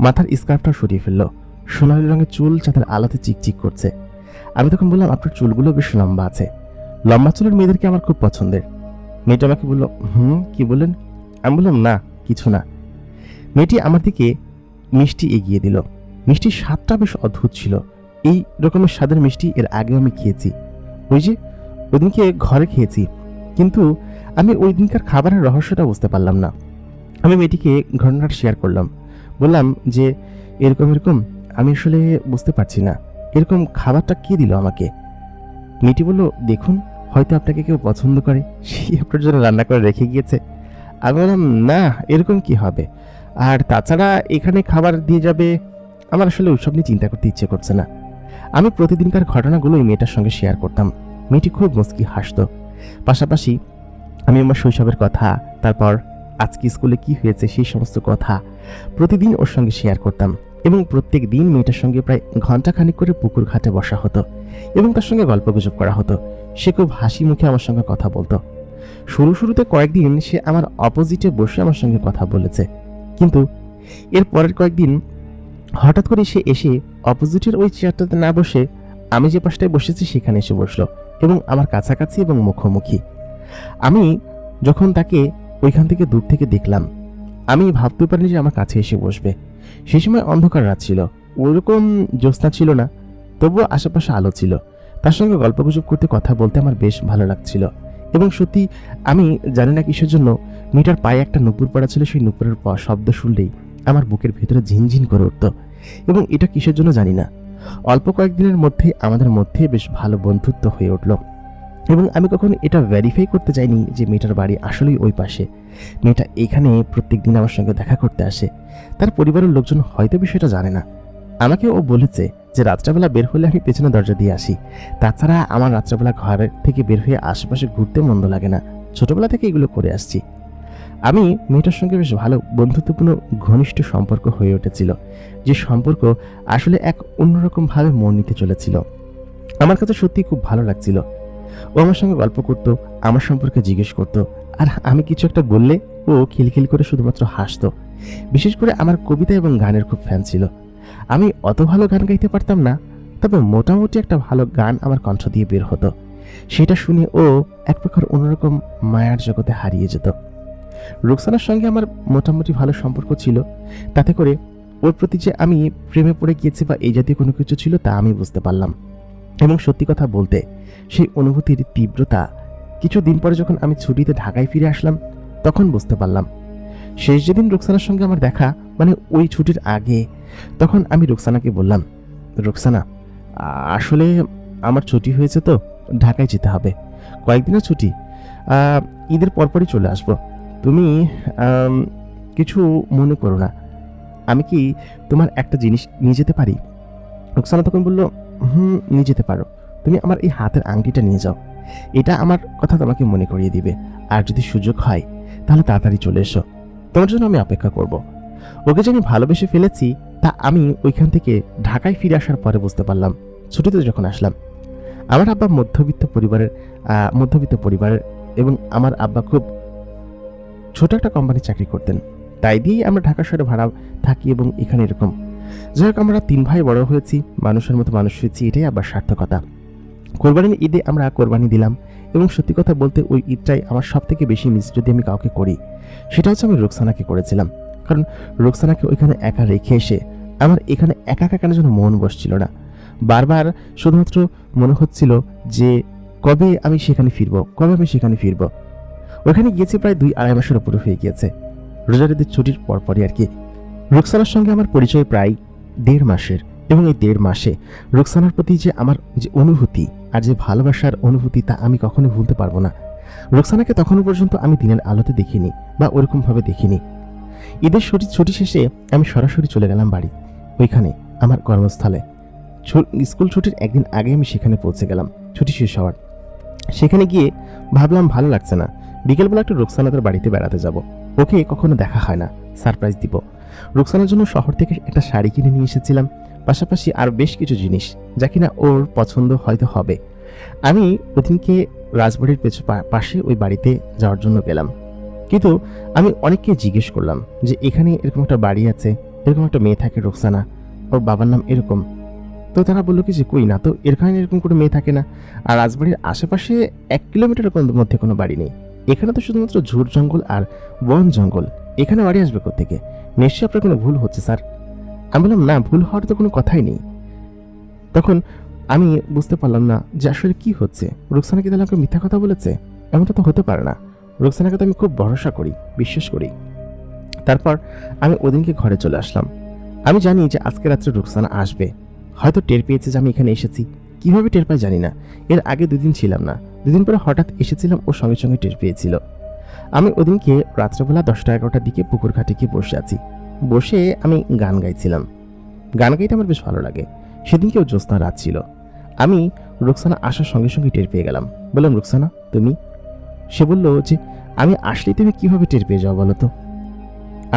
মাথার স্কার্ফটাও সরিয়ে ফেললো, সোনালি রঙের চুল যাদের আলোতে চিকচিক করছে। আমি তখন বললাম, আপনার চুলগুলো বেশ লম্বা আছে, লম্বা চুলের মেয়েদেরকে আমার খুব পছন্দের। মেয়েটা আমাকে বলল, কি বললেন? আমি বললাম, না কিছু না। মেয়েটি আমার দিকে মিষ্টি এগিয়ে দিল। মিষ্টির স্বাদটা বেশ অদ্ভুত ছিল, এই রকমের স্বাদের মিষ্টি এর আগেও আমি খেয়েছি, ওই যে ওইদিনকে ঘরে খেয়েছি, কিন্তু আমি ওই দিনকার খাবারের রহস্যটা বুঝতে পারলাম না। আমি মেয়েটিকে ঘটনাটা শেয়ার করলাম, বললাম যে এরকম আমি আসলে বুঝতে পারছি না, এরকম খাবারটা কে দিল আমাকে। মেয়েটি বলল, দেখুন, হয়তো আপনাকে কেউ পছন্দ করে, সেই আপনার জন্য রান্না করে রেখে গিয়েছে। আমি বললাম, না এরকম কি হবে, আর তাছাড়া এখানে খাবার দিয়ে যাবে, আমার আসলে ওইসব নিয়ে চিন্তা করতে ইচ্ছে করছে না। আমি প্রতিদিনকার ঘটনাগুলো এই মেয়েটার সঙ্গে শেয়ার করতাম। মেয়েটি খুব মুচকি হাসতো। পাশাপাশি আমি আমার শৈশবের কথা, তারপর আজকে স্কুলে কি হয়েছে সেই সমস্ত কথা প্রতিদিন ওর সঙ্গে শেয়ার করতাম, এবং প্রত্যেক দিন মেয়েটার সঙ্গে প্রায় ঘন্টাখানিক করে পুকুর ঘাটে বসা হতো এবং তার সঙ্গে গল্পগুজব করা হতো। সে খুব হাসি মুখে আমার সঙ্গে কথা বলতো। শুরুতে কয়েকদিন সে আমার অপোজিটে বসে আমার সঙ্গে কথা বলেছে, কিন্তু এর পরের কয়েকদিন হঠাৎ করে সে এসে অপোজিটের ওই চেয়ারটাতে না বসে আমি যে পাশটায় বসেছি সেখানে এসে বসলো এবং আমার কাছাকাছি এবং মুখোমুখি। আমি যখন তাকে ওইখান থেকে দূর থেকে দেখলাম, আমি ভাবতে পারিনি যে আমার কাছে এসে বসবে। সেই সময় অন্ধকার রাত ছিল, ওরকম জ্যোৎস্না ছিল না, তবুও আশেপাশে আলো ছিল। তার সঙ্গে গল্পগুজব করতে, কথা বলতে আমার বেশ ভালো লাগছিল। এবং সত্যি আমি জানি না কিসের জন্য মেয়েটার পায়ে একটা নুপুর পড়া ছিল, সেই নুপুরের শব্দ শুনলেই আমার বুকের ভেতরে ঝিনঝিন করে উঠত। এবং এটা কিসের জন্য জানি না, অল্প কয়েকদিনের মধ্যে আমাদের মধ্যে বেশ ভালো বন্ধুত্ব হয়ে উঠল। এবং আমি কখনো এটা ভেরিফাই করতে চাইনি যে মেয়েটার বাড়ি আসলেই ওই পাশে। মেয়েটা এখানে প্রত্যেক দিন আমার সঙ্গে দেখা করতে আসে। তার পরিবারের লোকজন হয়তো বিষয়টা জানে না। আমাকে ও বলেছে যে রাত্রেবেলা বের হলে আমি পেছনে দরজা দিয়ে আসি, তাছাড়া আমার রাত্রেবেলা ঘর থেকে বের হয়ে আশেপাশে ঘুরতে মন্দ লাগে না, ছোটবেলা থেকে এগুলো করে আসছি। আমি মেয়েটার সঙ্গে বেশ ভালো বন্ধুত্বপূর্ণ ঘনিষ্ঠ সম্পর্ক হয়ে উঠেছিল, যে সম্পর্ক আসলে এক অন্যরকমভাবে মন নিতে চলেছিল। আমার কাছে সত্যি খুব ভালো লাগছিল। ও আমার সঙ্গে গল্প করতো, আমার সম্পর্কে জিজ্ঞেস করতো, আর আমি কিছু একটা বললে ও খিলখিল করে শুধুমাত্র হাসতো। বিশেষ করে আমার কবিতা এবং গানের খুব ফ্যান ছিল। আমি অত ভালো গান গাইতে পারতাম না, তবে মোটামুটি একটা ভালো গান আমার কণ্ঠ দিয়ে বের হতো। সেটা শুনে ও এক প্রকার অন্যরকম মায়ার জগতে হারিয়ে যেত। রুকসানার সঙ্গে আমার মোটামুটি ভালো সম্পর্ক ছিল, তাতে করে ওর প্রতি যে আমি প্রেমে পড়ে গিয়েছি বা এই জাতীয় কোনো কিছু ছিল তা আমি বুঝতে পারলাম। এবং সত্যি কথা বলতে সেই অনুভূতির তীব্রতা কিছুদিন পরে যখন আমি ছুটিতে ঢাকায় ফিরে আসলাম তখন বুঝতে পারলাম। শেষ যেদিন রুকসানার সঙ্গে আমার দেখা, মানে ওই ছুটির আগে, তখন আমি রুকসানাকে বললাম, রুকসানা, আসলে আমার ছুটি হয়েছে তো ঢাকায় যেতে হবে, কয়েকদিনের ছুটি, ঈদের পরপরই চলে আসবো। তুমি কিছু মনে করো না, আমি কি তোমার একটা জিনিস নিয়ে যেতে পারি? রুকসানা তখন বলল, নিয়ে যেতে পারো। তুমি আমার এই হাতের আংটিটা নিয়ে যাও, এটা আমার কথা তোমাকে মনে করিয়ে দিবে। আর যদি সুযোগ হয় তাহলে তাড়াতাড়ি চলে এসো, তোমার জন্য আমি অপেক্ষা করব। ওকে যে আমি ভালোবেসে ফেলেছি তা আমি ওইখান থেকে ঢাকায় ফিরে আসার পরে বুঝতে পারলাম। ছুটিতে যখন আসলাম, আমার আব্বা মধ্যবিত্ত পরিবারের এবং আমার আব্বা খুব ছোট একটা কোম্পানি চাকরি করতেন, তাই দিয়েই আমরা ঢাকা শহরে ভাড়া থাকি এবং এখানে এরকম। যাই হোক, আমরা 3 ভাই বড় হয়েছি, মানুষের মতো মানুষ হয়েছি, এটাই আবার সার্থকতা। কোরবানির ঈদে আমরা কোরবানি দিলাম এবং সত্যি কথা বলতে ওই ঈদটাই আমার সব থেকে বেশি মিস যদি আমি কাউকে করি সেটা হচ্ছে আমি রুকসানাকে করেছিলাম। কারণ রুকসানাকে ওইখানে একা রেখে এসে আমার এখানে একা একা কেন যেন মন বসছিল না। বারবার শুধুমাত্র মনে হচ্ছিল যে কবে আমি সেখানে ফিরবো। ওখানে গিয়েছি প্রায় 2-2.5 মাসের উপরে হয়ে গিয়েছে, রোজার ঈদের ছুটির পরপরই আর কি। রুকসানার সঙ্গে আমার পরিচয় প্রায় 1.5 মাসের, এবং এই 1.5 মাসে রুকসানার প্রতি যে আমার যে অনুভূতি আর যে ভালোবাসার অনুভূতি তা আমি কখনো ভুলতে পারবো না। রুকসানাকে তখনও পর্যন্ত আমি দিনের আলোতে দেখিনি বা ওরকমভাবে দেখিনি। ঈদের ছুটি শেষে আমি সরাসরি চলে গেলাম বাড়ি, ওইখানে আমার কর্মস্থলে। স্কুল ছুটির একদিন আগে আমি সেখানে পৌঁছে গেলাম ছুটি শেষ হওয়ার। সেখানে গিয়ে ভাবলাম ভালো লাগছে না, বিকেলবেলা একটু রুকসানাদের বাড়িতে বেড়াতে যাব। ওকে কখনো দেখা হয় না, সারপ্রাইজ দিব। রুকসানার জন্য শহর থেকে একটা শাড়ি কিনে নিয়ে এসেছিলাম, পাশাপাশি আর বেশ কিছু জিনিস যা কিনা ওর পছন্দ হয়তো হবে। আমি ওদিনকে রাজবাড়ির পাশে ওই বাড়িতে যাওয়ার জন্য গেলাম, কিন্তু আমি অনেককে জিজ্ঞেস করলাম যে এখানে এরকম একটা বাড়ি আছে, এরকম একটা মেয়ে থাকে রুকসানা, ওর বাবার নাম এরকম। তো তারা বললো কি যে কই না তো, এখানে এরকম কোনো মেয়ে থাকে না। আর রাজবাড়ির আশেপাশে 1 কিলোমিটারের মধ্যে কোনো বাড়ি নেই, এখানে তো শুধুমাত্র ঝুট জঙ্গল আর বন জঙ্গল, এখানে বাড়ি আসবে কোত্থেকে? নিশ্চয়ই আপনার কোনো ভুল হচ্ছে স্যার। আমি বললাম না, ভুল হওয়ার তো কোনো কথাই নেই। তখন আমি বুঝতে পারলাম না যে আসলে কি হচ্ছে। রুকসানা কি তাহলে আমাকে মিথ্যা কথা বলেছে? এমনটা তো হতে পারে না, রুকসানাকে তো আমি খুব ভরসা করি, বিশ্বাস করি। তারপর আমি ওদিনকে ঘরে চলে আসলাম। আমি জানি যে আজকে রাত্রে রুকসানা আসবে, হয়তো টের পেয়েছে যে আমি এখানে এসেছি। কিভাবে টের পাই জানি না, এর আগে 2 দিন ছিলাম না, 2 দিন পরে হঠাৎ এসেছিলাম, ও সঙ্গে সঙ্গে টের পেয়েছিল। আমি ওদিনকে রাত্রেবেলা 10টা-11টার দিকে পুকুর ঘাটে গিয়ে বসে আছি। বসে আমি গান গাইছিলাম, গান গাইতে আমার বেশ ভালো লাগে। সেদিনকেও জ্যোৎস্না রাত ছিল। আমি রুকসানা আসার সঙ্গে সঙ্গে টের পেয়ে গেলাম। বললাম, রুকসানা তুমি? সে বলল যে আমি আসলেই তুমি কিভাবে টের পেয়ে যাও বলো তো?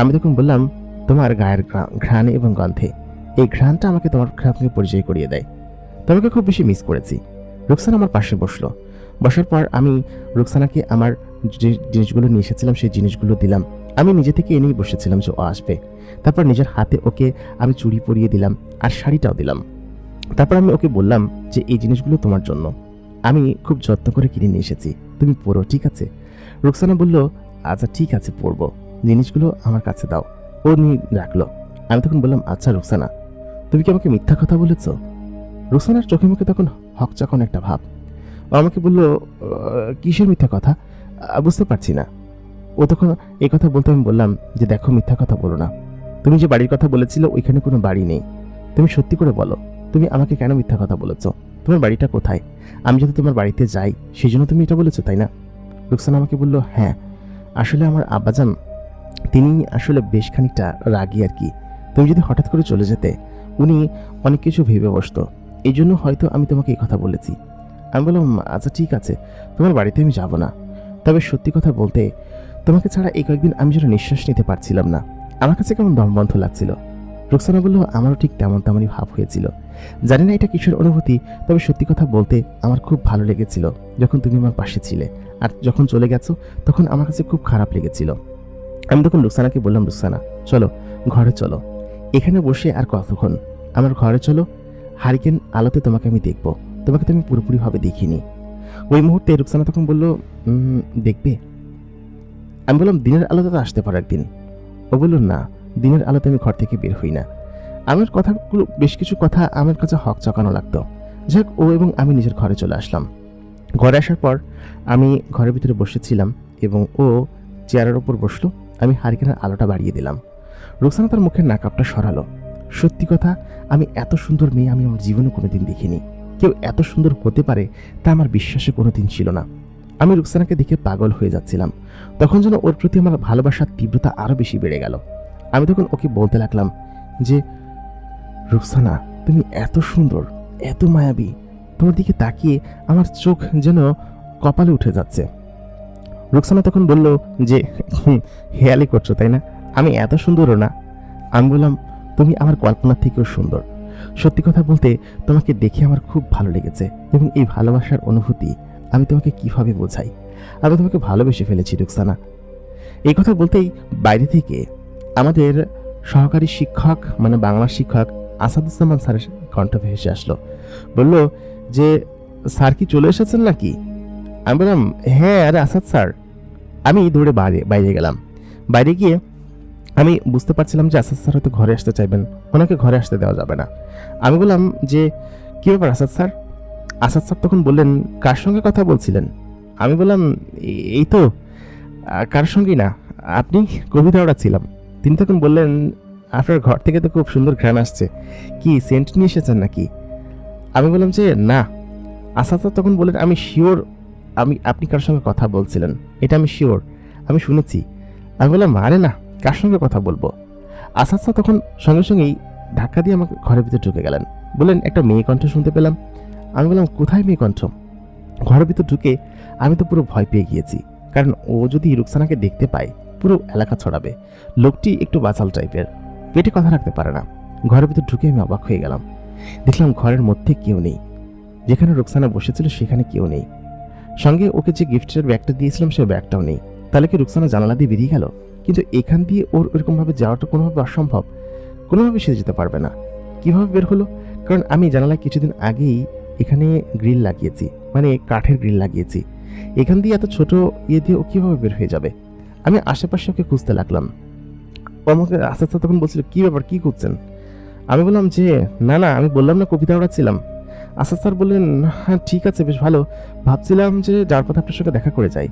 আমি তখন বললাম, তোমার গায়ের ঘ্রাণে এবং গন্ধে, এই ঘ্রাণটা আমাকে তোমার সঙ্গে পরিচয় করিয়ে দেয়। তোমাকে খুব বেশি মিস করেছি। রুকসানা আমার পাশে বসলো। বসার পর আমি রুকসানাকে আমার যে জিনিসগুলো নিয়ে এসেছিলাম সেই জিনিসগুলো দিলাম। আমি নিজে থেকে এনেই বসেছিলাম যে ও আসবে। তারপর নিজের হাতে ওকে আমি চুড়ি পরিয়ে দিলাম আর শাড়িটাও দিলাম। তারপর আমি ওকে বললাম যে এই জিনিসগুলো তোমার জন্য, আমি খুব যত্ন করে কিনে নিয়ে এসেছি, তুমি পরো, ঠিক আছে? রুকসানা বলল, আচ্ছা ঠিক আছে, পরবো, জিনিসগুলো আমার কাছে দাও। ও নিয়ে রাখলো। আমি তখন বললাম, আচ্ছা রুকসানা, তুমি কি আমাকে মিথ্যা কথা বলেছ? রুকসানার চোখে মুখে তখন হকচকানো একটা ভাব। ও আমাকে বলল, কিসের মিথ্যা কথা? বুঝতে পারছি না। ও তখন এই কথা বলতে আমি বললাম যে দেখো, মিথ্যা কথা বলো না। তুমি যে বাড়ির কথা বলেছিলে ওইখানে কোনো বাড়ি নেই। তুমি সত্যি করে বলো, তুমি আমাকে কেন মিথ্যা কথা বলেছ? তোমার বাড়িটা কোথায়? আমি যদি তোমার বাড়িতে যাই সেই জন্য তুমি এটা বলেছো, তাই না? রুকসানা আমাকে বলল, হ্যাঁ, আসলে আমার আব্বাজান তিনি আসলে বেশ খানিকটা রাগী আর কি। তুমি যদি হঠাৎ করে চলে যেতে উনি অনেক কিছু ভেবে বসতো, এই জন্য হয়তো আমি তোমাকে এই কথা বলেছি। আমি বললাম, আচ্ছা ঠিক আছে, তোমার বাড়িতে আমি যাব না। তবে সত্যি কথা বলতে তোমাকে ছাড়া এই কয়েকদিন আমি যেন নিঃশ্বাস নিতে পারছিলাম না, আমার কাছে কেমন দমবন্ধ লাগছিল। রুকসানা বলল, আমারও ঠিক তেমনই ভাব হয়েছিল। জানি না এটা কিসের অনুভূতি, তবে সত্যি কথা বলতে আমার খুব ভালো লেগেছিল যখন তুমি আমার পাশে ছিলে, আর যখন চলে গেছো তখন আমার কাছে খুব খারাপ লেগেছিল। আমি তখন রুকসানাকে বললাম, রুকসানা চলো ঘরে চলো, এখানে বসে আর কতক্ষণ, আমার ঘরে চলো, হারিকেন আলোতে তোমাকে আমি দেখবো, তোমাকে তো আমি পুরোপুরিভাবে দেখিনি। ওই মুহূর্তে রুকসানা তখন বলল, দেখবে? আমি বললাম, দিনের আলোতে তো আসতে পারো একদিন। ও বলল, না, দিনের আলোতে আমি ঘর থেকে বের হই না। আমার কথাগুলো, বেশ কিছু কথা আমার কাছে হকচকানো লাগতো। যাক, ও এবং আমি নিজের ঘরে চলে আসলাম। ঘরে আসার পর আমি ঘরের ভিতরে বসেছিলাম এবং ও চেয়ারের ওপর বসলো। আমি হারিকেনের আলোটা বাড়িয়ে দিলাম। রুকসানা তার মুখের নাকাবটা সরালো। সত্যি কথা, আমি এত সুন্দর মেয়ে আমি আমার জীবনে কোনোদিন দেখিনি। কেউ এত সুন্দর হতে পারে তা আমার বিশ্বাসে কোনোদিন ছিল না। আমি রুকসানাকে দেখে পাগল হয়ে যাচ্ছিলাম। তখন যেন ওর প্রতি আমার ভালোবাসার তীব্রতা আরো বেশি বেড়ে গেল। আমি তখন ওকে বলতে লাগলাম যে, রুকসানা, তুমি এত সুন্দর, এত মায়াবী, তোমার দিকে তাকিয়ে আমার চোখ যেন কপালে উঠে যাচ্ছে। রুকসানা তখন বলল যে, হেয়ালি করছো তাই না? আমি এত সুন্দরও না। আমি বললাম, তুমি আমার কল্পনার থেকেও সুন্দর। সত্যি কথা বলতে তোমাকে দেখে আমার খুব ভালো লেগেছে, এবং এই ভালোবাসার অনুভূতি আমি তোমাকে কিভাবে বোঝাই। আমি তোমাকে ভালোবেসে ফেলেছি রুকসানা। এই কথা বলতেই বাইরে থেকে আমাদের সহকারী শিক্ষক, মানে বাংলা শিক্ষক আসাদুজ্জামান স্যারের কণ্ঠ ভেসে আসলো। বলল যে, স্যার কি চলে এসেছেন নাকি? আমি বললাম, হ্যাঁ, আরে আসাদ স্যার। আমি দৌড়ে বাইরে গেলাম। বাইরে গিয়ে আমি বুঝতে পারছিলাম যে আসাদ স্যার হয়তো ঘরে আসতে চাইবেন, ওনাকে ঘরে আসতে দেওয়া যাবে না। আমি বললাম যে, কি ব্যাপার আসাদ স্যার? আসাদ স্যার তখন বললেন, কার সঙ্গে কথা বলছিলেন? আমি বললাম, এই তো কার সঙ্গেই না, আপনি কবিতা ওড়াচ্ছিলাম। তিনি তখন বললেন, আপনার ঘর থেকে তো খুব সুন্দর ঘ্রাণ আসছে, কি সেন্ট নিয়ে এসেছেন নাকি? আমি বললাম যে না। আসাদ স্যার তখন বললেন, আমি শিওর আপনি কার সঙ্গে কথা বলছিলেন, এটা আমি শিওর, আমি শুনেছি। আমি বললাম, আরে না, কার সঙ্গে কথা বলবো? আসাদ স্যার তখন সঙ্গে সঙ্গেই ধাক্কা দিয়ে আমাকে ঘরের ভিতরে ঢুকে গেলেন। বললেন, একটা মেয়ে কণ্ঠ শুনতে পেলাম। আমি বললাম, কোথায় মেয়ে কণ্ঠ? ঘরের ভিতর ঢুকে আমি তো পুরো ভয় পেয়ে গিয়েছি, কারণ ও যদি রুকসানাকে দেখতে পায় পুরো এলাকা ছড়াবে। লোকটি একটু বাচাল টাইপের, পেটে কথা রাখতে পারে না। ঘরের ভিতর ঢুকে আমি অবাক হয়ে গেলাম। দেখলাম ঘরের মধ্যে কেউ নেই, যেখানে রুকসানা বসেছিল সেখানে কেউ নেই। সঙ্গে ওকে যে গিফটের ব্যাগটা দিয়েছিলাম সে ব্যাগটাও নেই। তাহলে কি রুকসানা জানালা দিয়ে বেরিয়ে গেল? কিন্তু এখান দিয়ে ওর ওরকমভাবে যাওয়াটা কোনোভাবে অসম্ভব, কোনোভাবে সে যেতে পারবে না। কিভাবে বের হলো? কারণ আমি জানালায় কিছুদিন আগেই এখানে গ্রিল লাগিয়েছি, মানে কাঠের গ্রিল লাগিয়েছি। এখান দিয়ে এত ছোট দিয়ে ও কিভাবে বের হয়ে যাবে? আমি আশেপাশে ওকে খুঁজতে লাগলাম। ও আমাকে আস্তে আস্তে তখন বলছিল, কি ব্যাপার, কি খুঁজছেন? আমি বললাম যে, না না, আমি বললাম না কবিতা ওড়াচ্ছিলাম। আসাদ স্যার বললেন, হ্যাঁ ঠিক আছে, বেশ ভালো, ভাবছিলাম যে যার পথে আপনার সঙ্গে দেখা করে যাই।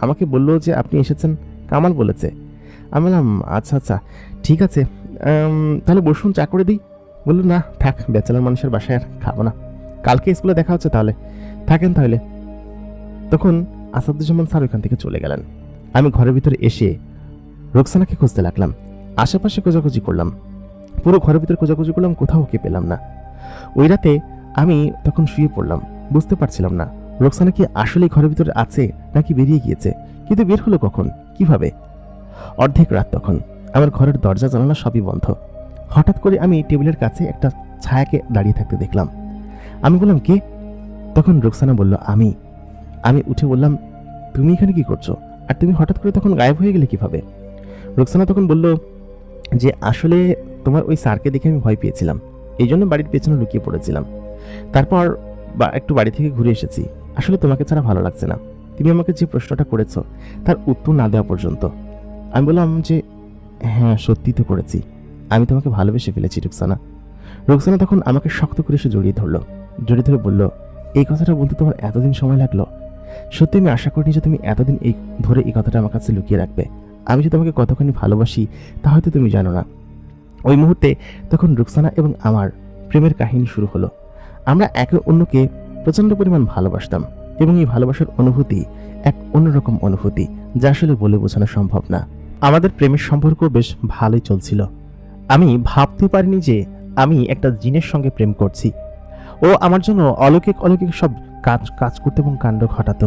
আমাকে বললো যে আপনি এসেছেন, কামাল বলেছে। আমি বললাম, আচ্ছা আচ্ছা ঠিক আছে, তাহলে বসুন, চা করে দিই। বললো, না থাক, ব্যাচেলার মানুষের বাসায় আর খাবো না, কালকে স্কুলে দেখা হচ্ছে, তাহলে থাকেন তাহলে। তখন আসাদুজ্জামান স্যার ওইখান থেকে চলে গেলেন। আমি ঘরের ভিতরে এসে রোকসানাকে খুঁজতে লাগলাম। আশেপাশে খোঁজাখুঁজি করলাম, পুরো ঘরের ভিতরে খোঁজাখুঁজি করলাম, কোথাও ওকে পেলাম না। ওই রাতে আমি তখন শুয়ে পড়লাম, বুঝতে পারছিলাম না রোকসানা কি আসলে ঘরের ভিতরে আছে নাকি বেরিয়ে গিয়েছে। কিন্তু বের হলো কখন, কিভাবে? অর্ধেক রাত তখন, আমার ঘরের দরজা জানালা সবই বন্ধ। হঠাৎ করে আমি টেবিলের কাছে একটা ছায়াকে দাঁড়িয়ে থাকতে দেখলাম। আমি বললাম, কে? তখন রোকসানা বলল, আমি। আমি উঠে বললাম, তুমি এখানে কি করছো, আর তুমি হঠাৎ করে তখন গায়েব হয়ে গেলে কিভাবে? রোকসানা তখন বলল যে, আসলে তোমার ওই স্যারকে দেখে আমি ভয় পেয়েছিলাম, এই জন্য বাড়ির পেছনে লুকিয়ে পড়েছিলাম। তারপর একটু বাড়ি থেকে ঘুরে এসেছি। আসলে তোমাকে ছাড়া ভালো লাগছে না, তুমি আমাকে যে প্রশ্নটা করেছো তার উত্তর না দেওয়া পর্যন্ত। আমি বললাম যে, হ্যাঁ সত্যি তো করেছি, আমি তোমাকে ভালোবেসে ফেলেছি রুকসানা। রুকসানা তখন আমাকে শক্ত করে এসে জড়িয়ে ধরে বলল, এই কথাটা বলতে তোমার এতদিন সময় লাগলো? সত্যি আমি আশা করিনি যে তুমি এতদিন এই কথাটা আমার কাছে লুকিয়ে রাখবে। আমি যে তোমাকে কতখানি ভালোবাসি তা হয়তো তুমি জানো না। ওই মুহূর্তে তখন রুকসানা এবং আমার প্রেমের কাহিনী শুরু হলো। আমরা একে অন্যকে প্রচন্ড পরিমাণ ভালোবাসতাম, এবং এই ভালোবাসার অনুভূতি এক অন্যরকম অনুভূতি, যা আসলে বলে বোঝানো সম্ভব না। আমাদের প্রেমের সম্পর্ক বেশ ভালোই চলছিল। আমি ভাবতে পারিনি যে আমি একটা জিনের সঙ্গে প্রেম করছি। ও আমার জন্য অলৌকিক অলৌকিক সব কাজ করতে এবং কাণ্ড ঘটাতো।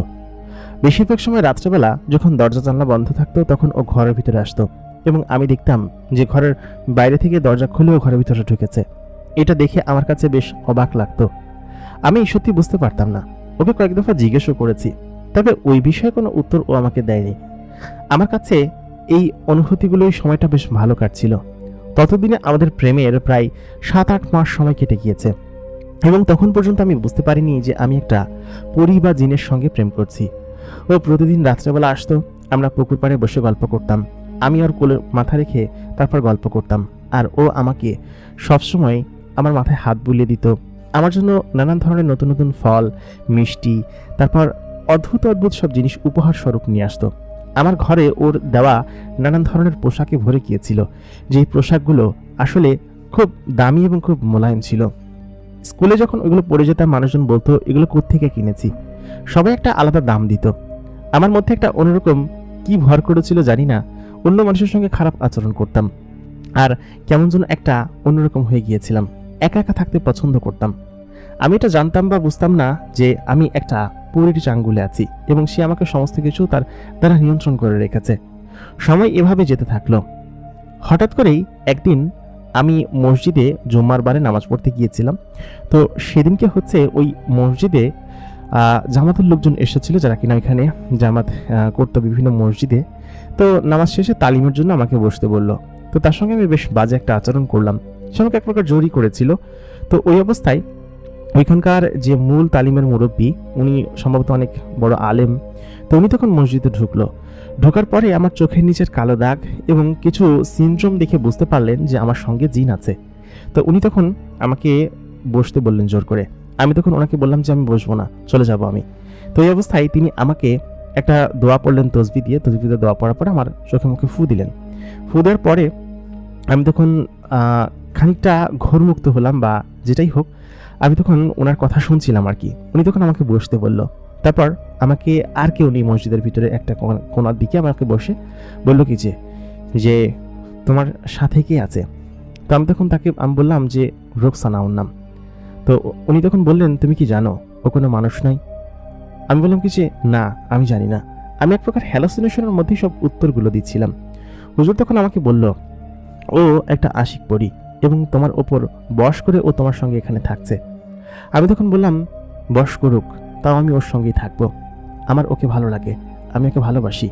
বেশিরভাগ সময় রাত্রেবেলা যখন দরজা জানলা বন্ধ থাকতো তখন ও ঘরের ভিতরে আসতো, এবং আমি দেখতাম যে ঘরের বাইরে থেকে দরজা খুলেও ঘরের ভিতরে ঢুকেছে। এটা দেখে আমার কাছে বেশ অবাক লাগতো। আমি সত্যি বুঝতে পারতাম না। ওকে কয়েক দফা জিজ্ঞেসও করেছি, তবে ওই বিষয়ে কোনো উত্তর ও আমাকে দেয়নি। আমার কাছে এই অনুভূতিগুলোই সময়টা বেশ ভালো কাটছিল। ততদিনে আমাদের প্রেমের প্রায় 7-8 মাস সময় কেটে গিয়েছে, এবং তখন পর্যন্ত আমি বুঝতে পারিনি যে আমি একটা পরী বা জিনের সঙ্গে প্রেম করছি। ও প্রতিদিন রাত্রেবেলা আসতো, আমরা পুকুর পাড়ে বসে গল্প করতাম। আমি ওর কোলে মাথা রেখে তারপর গল্প করতাম, আর ও আমাকে সবসময় আমার মাথায় হাত বুলিয়ে দিত। আমার জন্য নানান ধরনের নতুন নতুন ফল, মিষ্টি, তারপর অদ্ভুত অদ্ভুত সব জিনিস উপহার স্বরূপ নিয়ে আসতো। আমার ঘরে ওর দেওয়া নানান ধরনের পোশাকে ভরে গিয়েছিল, যেই পোশাকগুলো আসলে খুব দামি এবং খুব মোলায়েম ছিল। স্কুলে যখন ওইগুলো পড়ে যেতাম মানুষজন বলতো এগুলো কোত্থেকে কিনেছি। সবাই একটা আলাদা দাম দিত। আমার মধ্যে একটা অন্যরকম কি ভর করেছিল জানি না, অন্য মানুষের সঙ্গে খারাপ আচরণ করতাম আর কেমন যেন একটা অন্যরকম হয়ে গিয়েছিলাম। একা একা থাকতে পছন্দ করতাম। আমি এটা জানতাম বা বুঝতাম না যে আমি একটা পরীর চাঙ্গুলে আছি এবং সে আমাকে সমস্ত কিছু তার দ্বারা নিয়ন্ত্রণ করে রেখেছে। সময় এভাবে যেতে থাকলো। হঠাৎ করেই একদিন আমি মসজিদে জুম্মার বারে নামাজ পড়তে গিয়েছিলাম। তো সেদিনকে হচ্ছে ওই মসজিদে জামাতের লোকজন এসেছিল, যারা কিনা এখানে জামাত করতো বিভিন্ন মসজিদে। তো নামাজ শেষে তালিমের জন্য আমাকে বসতে বলল। তো তার সঙ্গে আমি বেশ বাজে একটা আচরণ করলাম। সে আমাকে এক প্রকার জোরই করেছিল। তো ওই অবস্থায় ওইখানকার যে মূল তালিমের মুরব্বী, উনি সম্ভবত অনেক বড় আলেম, তো উনি তখন মসজিদে ঢুকলো। ঢোকার পরে আমার চোখের নিচের কালো দাগ এবং কিছু সিনড্রোম দেখে বুঝতে পারলেন যে আমার সঙ্গে জিন আছে। তো উনি তখন আমাকে বসতে বললেন জোর করে। আমি তখন ওনাকে বললাম যে আমি বসবো না, চলে যাব আমি। তো এই অবস্থায় তিনি আমাকে একটা দোয়া পড়লেন তসবিহ দিয়ে দোয়া পড়ার পরে আমার চোখে মুখে ফু দিলেন। ফু দেওয়ার পরে আমি তখন খানিকটা ঘোরমুক্ত হলাম বা যেটাই হোক, আমি তখন ওনার কথা শুনছিলাম আর কি। উনি তখন আমাকে বসতে বলল। তারপর আমাকে আর কেউ নেই মসজিদের ভিতরে, একটা কোনার দিকে আমাকে বসে বলল কি যে তোমার সাথে কে আছে? তো আমি তখন আমি বললাম যে রোকসানা ওর নাম। তো উনি তখন বললেন তুমি কি জানো ও কোনো মানুষ নয়? আমি বললাম কি যে না, আমি জানি না। আমি এক প্রকার হ্যালোসিনেশনের মধ্যে সব উত্তরগুলো দিচ্ছিলাম। হুজুর তখন আমাকে বলল ও একটা আশিক পরী এবং তোমার ওপর বশ করে ও তোমার সঙ্গে এখানে থাকছে। আমি তখন বললাম বশ করুক, তাও আমি ওর সঙ্গেই থাকবো। আমার ওকে ভালো লাগে, আমি ওকে ভালোবাসি।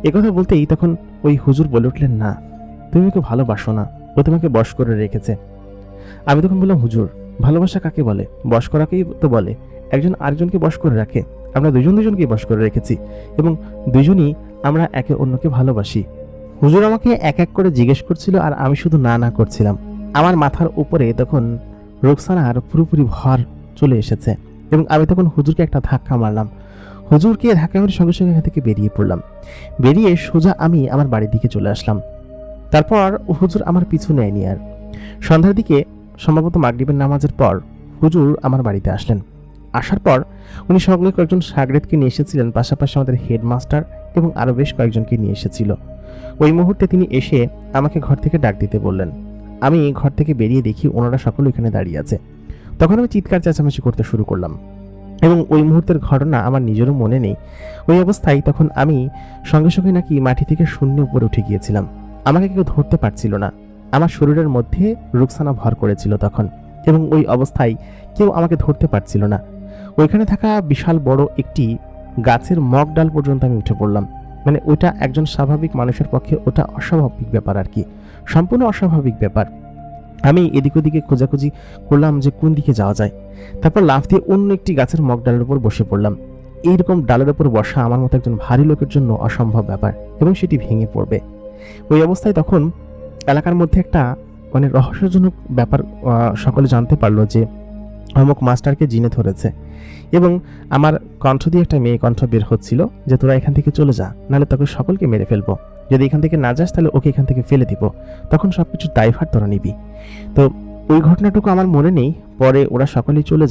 একথা বলতেই তখন ওই হুজুর বলে উঠলেন না, তুমি ওকে ভালোবাসো না, ও তোমাকে বশ করে রেখেছে। আমি তখন বললাম হুজুর, ভালোবাসা কাকে বলে? বশ করাকেই তো বলে। একজন আরেকজনকে বশ করে রাখে। আমরা দুজনকেই বশ করে রেখেছি এবং দুজনই আমরা একে অন্যকে ভালোবাসি। হুজুর আমাকে এক এক করে জিজ্ঞেস করছিল আর আমি শুধু না না করছিলাম। আমার মাথার উপরে তখন রোকসানার পুরোপুরি ভর চলে এসেছে এবং আমি তখন হুজুরকে একটা ধাক্কা মারলাম। হুজুরকে ধাক্কা মেরে সঙ্গে সঙ্গে এখান থেকে বেরিয়ে পড়লাম। বেরিয়ে সোজা আমি আমার বাড়ির দিকে চলে আসলাম। তারপর হুজুর আমার পিছু নেয়নি আর। সন্ধ্যার দিকে সম্ভবত মাগরিবের নামাজের পর হুজুর আমার বাড়িতে আসলেন। আসার পর উনি সঙ্গে কয়েকজন শাগরেদকে নিয়ে এসেছিলেন, পাশাপাশি আমাদের হেডমাস্টার এবং আরও বেশ কয়েকজনকে নিয়ে এসেছিল। ওই মুহূর্তে তিনি এসে আমাকে ঘর থেকে ডাক দিতে বললেন। আমি ঘর থেকে বেরিয়ে দেখি ওনারা সকলে এখানে দাঁড়িয়ে আছে। তখন আমি চিৎকার চেঁচামেচি করতে শুরু করলাম এবং ওই মুহূর্তের ঘটনা আমার নিজেরও মনে নেই। ওই অবস্থায় তখন আমি সঙ্গে সঙ্গে নাকি মাটি থেকে শূন্য উপরে উঠে গিয়েছিলাম। আমাকে কেউ ধরতে পারছিল না। আমার শরীরের মধ্যে রুকসানা ভর করেছিল তখন এবং ওই অবস্থায় কেউ আমাকে ধরতে পারছিল না। ওইখানে থাকা বিশাল বড় একটি গাছের মগ ডাল পর্যন্ত আমি উঠে পড়লাম। মানে ওইটা একজন স্বাভাবিক মানুষের পক্ষে ওটা অস্বাভাবিক ব্যাপার আর কি, সম্পূর্ণ অস্বাভাবিক ব্যাপার। আমি এদিক ওদিকে খোঁজাখুঁজি করলাম যে কোন দিকে যাওয়া যায়। তারপর লাফ দিয়ে অন্য একটি গাছের মগ ডালের উপর বসে পড়লাম। এইরকম ডালের উপর বসা আমার মতো একজন ভারী লোকের জন্য অসম্ভব ব্যাপার এবং সেটি ভেঙে পড়বে। ওই অবস্থায় তখন এলাকার মধ্যে একটা মানে রহস্যজনক ব্যাপার সকলে জানতে পারলো যে অমুক মাস্টারকে জিনে ধরেছে এবং আমার কণ্ঠ দিয়ে একটা মেয়ে কণ্ঠ বের হচ্ছিল যে তোরা এখান থেকে চলে যা, নাহলে তোকে সকলকে মেরে ফেলবো। যদি এখান থেকে না যাস তাহলে ওকে এখান থেকে ফেলে দিব, তখন সবকিছু দায়ভার তোরা নিবি। তো ওই ঘটনাটুকু আমার মনে নেই। পরে ওরা সকলেই চলে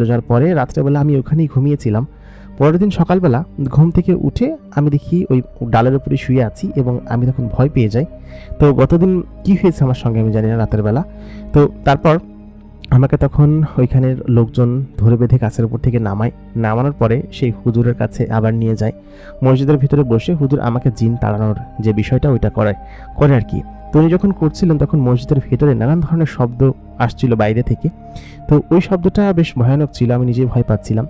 যাওয়ার পরে রাত্রেবেলা আমি ওখানেই ঘুমিয়েছিলাম। পরের দিন সকালবেলা ঘুম থেকে উঠে আমি দেখি ওই ডালের উপরে শুয়ে আছি এবং আমি তখন ভয় পেয়ে যাই। তো গতদিন কি হয়েছে আমার সঙ্গে আমি জানি না রাতের বেলা। তো তারপর আমাকে তখন ওইখানের লোকজন ধরে বেঁধে গাছের উপর থেকে নামানোর পরে সেই হুজুরের কাছে আবার নিয়ে যায়। মসজিদের ভিতরে বসে হুজুর আমাকে জিন তাড়ানোর যে বিষয়টা ওইটা করে আর কি। তো উনি যখন করছিলেন তখন মসজিদের ভিতরে নানান ধরনের শব্দ আসছিল বাইরে থেকে। তো ওই শব্দটা বেশ ভয়ানক ছিল, আমি নিজেই ভয় পাচ্ছিলাম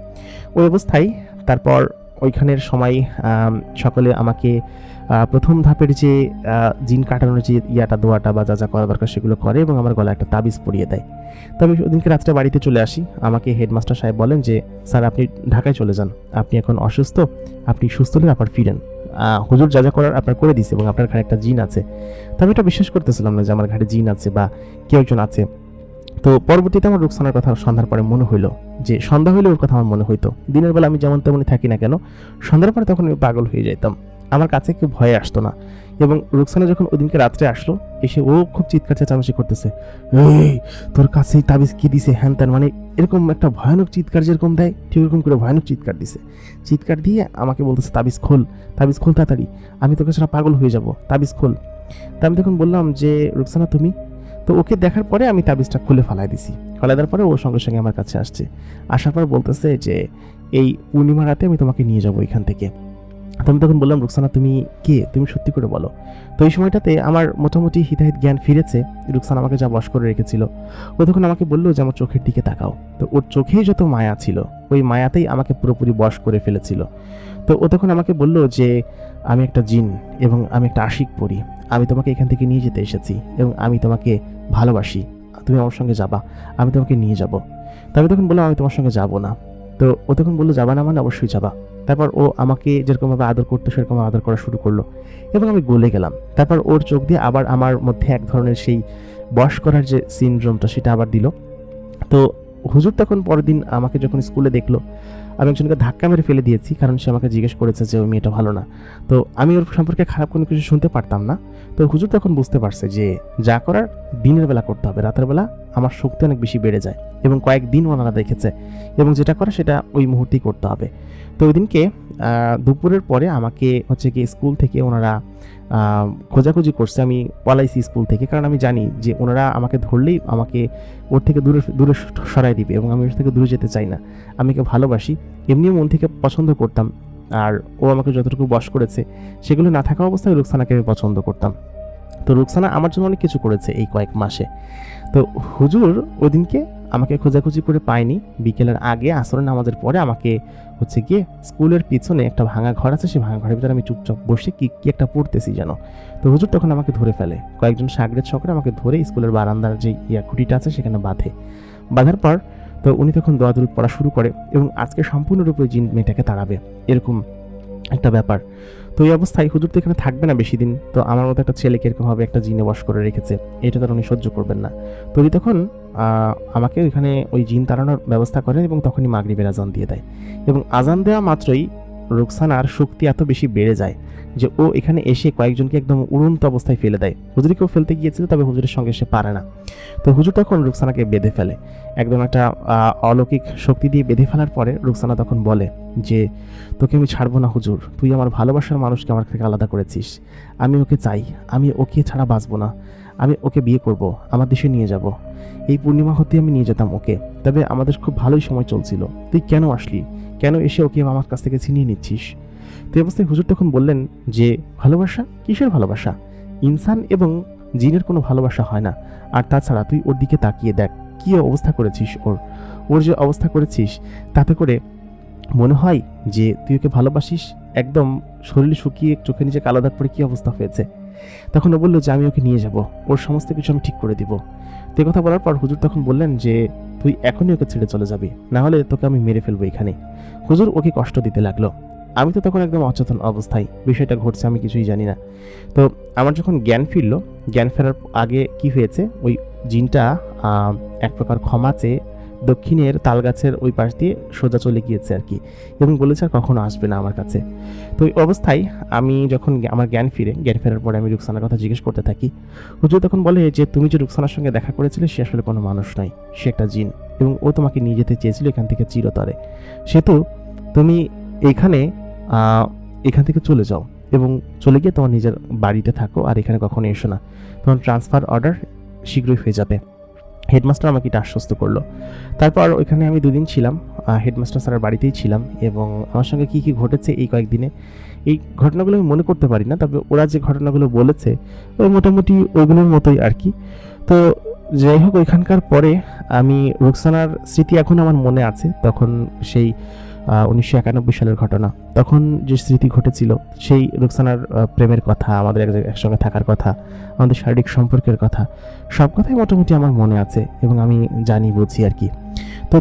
ওই অবস্থায়। তারপর ওইখানের সময় সকলে আমাকে প্রথম ধাপের যে জিন কাটানোর যে দোয়াটা বা যা করা দরকার সেগুলো করে এবং আমার গলায় একটা তাবিজ পরিয়ে দেয়। তো আমি ওদিনকে রাত্রে বাড়িতে চলে আসি। আমাকে হেডমাস্টার সাহেব বলেন যে স্যার আপনি ঢাকায় চলে যান, আপনি এখন অসুস্থ, আপনি সুস্থ হলে আবার ফিরেন। হুজুর যা করার আপনার করে দিছে এবং আপনার ঘরে একটা জিন আছে। তো আমি এটা বিশ্বাস করতেছিলাম না যে আমার ঘরে জিন আছে বা কেউ একজন আছে। তো পরবর্তীতে আমার রুকসানার কথা সন্ধ্যার পরে মনে হইলো যে সন্ধ্যা হইলে ওর কথা আমার মনে হইতো। দিনের বেলা আমি যেমন তেমনই থাকি না কেন, সন্ধ্যার পরে তখন আমি পাগল হয়ে যেতাম। আমার কাছে কেউ ভয়ে আসতো না এবং রুকসানা যখন ওদিনকে রাত্রে আসলো, এসে ও খুব চিৎকার চেঁচামেচি করতেছে, এই তোর কাছে তাবিজ কি দিছে হ্যান ত্যান, মানে এরকম একটা ভয়ানক চিৎকার যেরকম দেয় ঠিক এরকম করে ভয়ানক চিৎকার দিছে। চিৎকার দিয়ে আমাকে বলতেছে তাবিজ খোল তাড়াতাড়ি, আমি তোকে ছাড়া পাগল হয়ে যাব, তাবিজ খোল। তা আমি তখন বললাম যে রুকসানা তুমি, তো ওকে দেখার পরে আমি তাবিজটা খুলে ফেলাই দিছি। ফেলাই দেওয়ার পরে ও সঙ্গে সঙ্গে আমার কাছে আসছে, আসার পর বলতেছে যে এই পূর্ণিমা রাতে আমি তোমাকে নিয়ে যাবো এখান থেকে। তো আমি তখন বললাম রুকসানা তুমি কে, তুমি সত্যি করে বলো। তো এই সময়টাতে আমার মোটামুটি হিতাহিত জ্ঞান ফিরেছে। রুকসানা আমাকে যা বশ করে রেখেছিল, ও তখন আমাকে বললো যে আমার চোখের দিকে তাকাও। তো ওর চোখেই যত মায়া ছিল ওই মায়াতেই আমাকে পুরোপুরি বশ করে ফেলেছিল। তো ও তখন আমাকে বললো যে আমি একটা জিন এবং আমি একটা আশিক পড়ি, আমি তোমাকে এখান থেকে নিয়ে যেতে এসেছি এবং আমি তোমাকে ভালোবাসি, তুমি আমার সঙ্গে যাবা, আমি তোমাকে নিয়ে যাব। তো আমি তখন বললাম আমি তোমার সঙ্গে যাব না। তো ও তখন বললো যাবা না মানে অবশ্যই যাবা। তারপর ও আমাকে যেরকমভাবে আদর করতো সেরকম আদর করা শুরু করলো এবং আমি গলে গেলাম। তারপর ওর চোখ দিয়ে আবার আমার মধ্যে এক ধরনের সেই বশ করার যে সিনড্রোমটা সেটা আবার দিল। তো হুজুর তখন পরের দিন আমাকে যখন স্কুলে দেখলো, আমি একজনকে ধাক্কা মেরে ফেলে দিয়েছি, কারণ সে আমাকে জিজ্ঞেস করেছে যে ওই মেয়েটা ভালো না। তো আমি ওর সম্পর্কে খারাপ কোনো কিছু শুনতে পারতাম না। তো হুজুর তখন বুঝতে পারছে যে যা করার দিনের বেলা করতে হবে, রাতের বেলা আমার শক্তি অনেক বেশি বেড়ে যায় এবং কয়েকদিন ওনারা দেখেছে এবং যেটা করে সেটা ওই মুহূর্তেই করতে হবে। তো ওই দিনকে দুপুরের পরে আমাকে হচ্ছে কি স্কুল থেকে ওনারা খোঁজাখুঁজি করছে, আমি পলাইছি স্কুল থেকে, কারণ আমি জানি যে ওনারা আমাকে ধরলেই আমাকে ওর থেকে দূরে দূরে সরাই দিবে এবং আমি ওর থেকে দূরে যেতে চাই না। আমি ওকে ভালোবাসি, এমনিও মন থেকে পছন্দ করতাম, আর ও আমাকে যতটুকু বশ করেছে সেগুলো না থাকা অবস্থায় রুকসানাকে আমি পছন্দ করতাম। তো রুকসানা আমার জন্য অনেক কিছু করেছে এই কয়েক মাসে। তো হুজুর ওই দিনকে আমাকে খোঁজাখুঁজি করে পায়নি। বিকেলের আগে আসরের নামাজের পরে আমাকে হচ্ছে গিয়ে স্কুলের পিছনে একটা ভাঙা ঘর আছে, সেই ভাঙা ঘরের ভিতরে আমি চুপচাপ বসে কি একটা পড়তেছি যেন। তো হুজুর তখন আমাকে ধরে ফেলে, কয়েকজন সাগরেদ সকলে আমাকে ধরে স্কুলের বারান্দার যে খুঁটিটা আছে সেখানে বাঁধার পর তো উনি তখন দোয়া দরুদ পড়া শুরু করে এবং আজকে সম্পূর্ণরূপে জিন মেয়েটাকে তাড়াবে এরকম একটা ব্যাপার। তো এই অবস্থায় হুজুর তো এখানে থাকবে না বেশি দিন। তো আমার মতো একটা ছেলেকে এরকমভাবে একটা জিনে বশ করে রেখেছে, এটা তার উনি সহ্য করবেন না। তো উনি তখন আমাকে ওইখানে ওই জিন তাড়ানোর ব্যবস্থা করেন এবং তখনই মাগরিবের আজান দিয়ে দেয় এবং আজান দেওয়া মাত্রই রুকসানার শক্তি এত বেশি বেড়ে যায় যে ও এখানে এসে কয়েকজনকে একদম উড়ন্ত অবস্থায় ফেলে দেয়। হুজুরিকেও ফেলতে গিয়েছিল, তবে হুজুরের সঙ্গে সে পারে না। তো হুজুর তখন রুকসানাকে বেঁধে ফেলে, একদম একটা অলৌকিক শক্তি দিয়ে বেঁধে ফেলার পরে রুকসানা তখন বলে যে তোকে আমি ছাড়বো না হুজুর, তুই আমার ভালোবাসার মানুষকে আমার থেকে আলাদা করেছিস, আমি ওকে চাই, আমি ওকে ছাড়া বাঁচবো না, আমি ওকে বিয়ে করব, আমার দেশে নিয়ে যাব, এই পূর্ণিমা হতে আমি নিয়ে যেতাম ওকে, তবে আমাদের খুব ভালোই সময় চলছিল, তুই কেন আসলি, কেন এসে ওকে আমার কাছ থেকে ছিনিয়ে নিচ্ছিস। তো এই অবস্থায় হুজুর তখন বললেন যে ভালোবাসা, কিসের ভালোবাসা, ইনসান এবং জিনের কোনো ভালোবাসা হয় না, আর তাছাড়া তুই ওর দিকে তাকিয়ে দেখ কী অবস্থা করেছিস, ওর যে অবস্থা করেছিস তাতে করে মনে হয় যে তুই ওকে ভালোবাসিস, একদম শরীর শুকিয়ে চোখে নিচে কালো দাগ পড়ে কী অবস্থা হয়েছে। তখন ও বললো যে আমি ওকে নিয়ে যাব, ওর সমস্ত কিছু আমি ঠিক করে দিব। তো কথা বলার পর হুজুর তখন বললেন যে তুই এখনই ওকে ছেড়ে চলে যাবি, না হলে তোকে আমি মেরে ফেলবো এখানে। হুজুর ওকে কষ্ট দিতে লাগলো। আমি তো তখন একদম অচেতন অবস্থায়, বিষয়টা ঘটছে আমি কিছুই জানি না। তো আমার যখন জ্ঞান ফিরলো, জ্ঞান ফেরার আগে কি হয়েছে, ওই জিনটা এক প্রকার ক্ষমা চেয়ে দক্ষিণের তালগাছের ওই পাশ দিয়ে সোজা চলে গিয়েছে আর কি, এবং বলেছে আর কখনো আসবে না আমার কাছে। তো ওই অবস্থায় আমি যখন আমার জ্ঞান ফেরার পরে আমি রুকসানার কথা জিজ্ঞেস করতে থাকি। হুজুর তখন বলে যে তুমি যে রুকসানার সঙ্গে দেখা করেছিলে সে আসলে কোনো মানুষ নয়, সে একটা জিন এবং ও তোমাকে নিয়ে যেতে চেয়েছিল এখান থেকে চিরতরে, সেহেতু তুমি এখান থেকে চলে যাও এবং চলে গিয়ে তোমার নিজের বাড়িতে থাকো, আর এখানে কখনো এসো না, তোমার ট্রান্সফার অর্ডার শীঘ্রই হয়ে যাবে। হেডমাস্টার আমাকে এটা আশ্বস্ত করলো। তারপর ওইখানে আমি 2 দিন ছিলাম, হেডমাস্টার স্যারের বাড়িতেই ছিলাম এবং আমার সঙ্গে কী কী ঘটেছে এই কয়েকদিনে এই ঘটনাগুলো আমি মনে করতে পারি না, তবে ওরা যে ঘটনাগুলো বলেছে ওই মোটামুটি ওইগুলোর মতোই আর কি। তো যাই হোক, ওইখানকার পরে আমি রুকসানার স্মৃতি এখন আমার মনে আছে, তখন সেই 1991 সালের ঘটনা, তখন যে স্মৃতি ঘটেছিল সেই রুকসানার প্রেমের কথা, আমাদের একসঙ্গে থাকার কথা, আমাদের শারীরিক সম্পর্কের কথা, সব কথাই মোটামুটি আমার মনে আছে এবং আমি জানি বুঝি আর কি। তো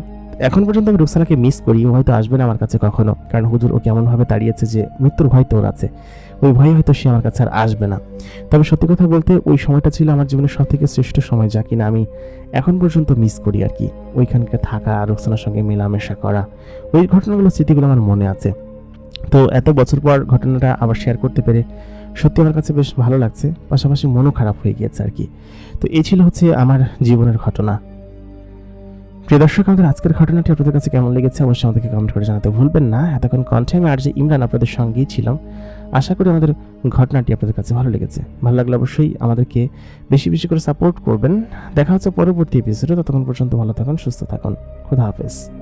এখন পর্যন্ত আমি রুকসানাকে মিস করি, ও হয়তো আসবে না আমার কাছে কখনো, কারণ হুজুর ওকে এমনভাবে তাড়িয়েছে যে মৃত্যুর ভয় তো ওর আছে, ওই ভয়ে হয়তো সে আমার কাছে আর আসবে না। তবে সত্যি কথা বলতে ওই সময়টা ছিল আমার জীবনের সব থেকে শ্রেষ্ঠ সময়, যা কিনা আমি এখন পর্যন্ত মিস করি আর কি। ওইখানকার থাকা, রুকসানার সঙ্গে মেলামেশা করা, ওই ঘটনাগুলো, স্মৃতিগুলো আমার মনে আছে। তো এত বছর পর ঘটনাটা আবার শেয়ার করতে পেরে সত্যি আমার কাছে বেশ ভালো লাগছে, পাশাপাশি মনও খারাপ হয়ে গিয়েছে আর কি। তো এই ছিল হচ্ছে আমার জীবনের ঘটনা। প্রিয় দর্শক, আমাদের আজকের ঘটনাটি আপনাদের কাছে কেমন লেগেছে অবশ্যই আমাদেরকে কমেন্ট করে জানাতে ভুলবেন না। এতক্ষণ কণ্ঠে আমি আর যে ইমরান আপনাদের সঙ্গেই ছিলাম। আশা করি আমাদের ঘটনাটি আপনাদের কাছে ভালো লেগেছে। ভালো লাগলে অবশ্যই আমাদেরকে বেশি বেশি করে সাপোর্ট করবেন। দেখা হচ্ছে পরবর্তী এপিসোডে। ততক্ষণ পর্যন্ত ভালো থাকুন, সুস্থ থাকুন। খোদা হাফেজ।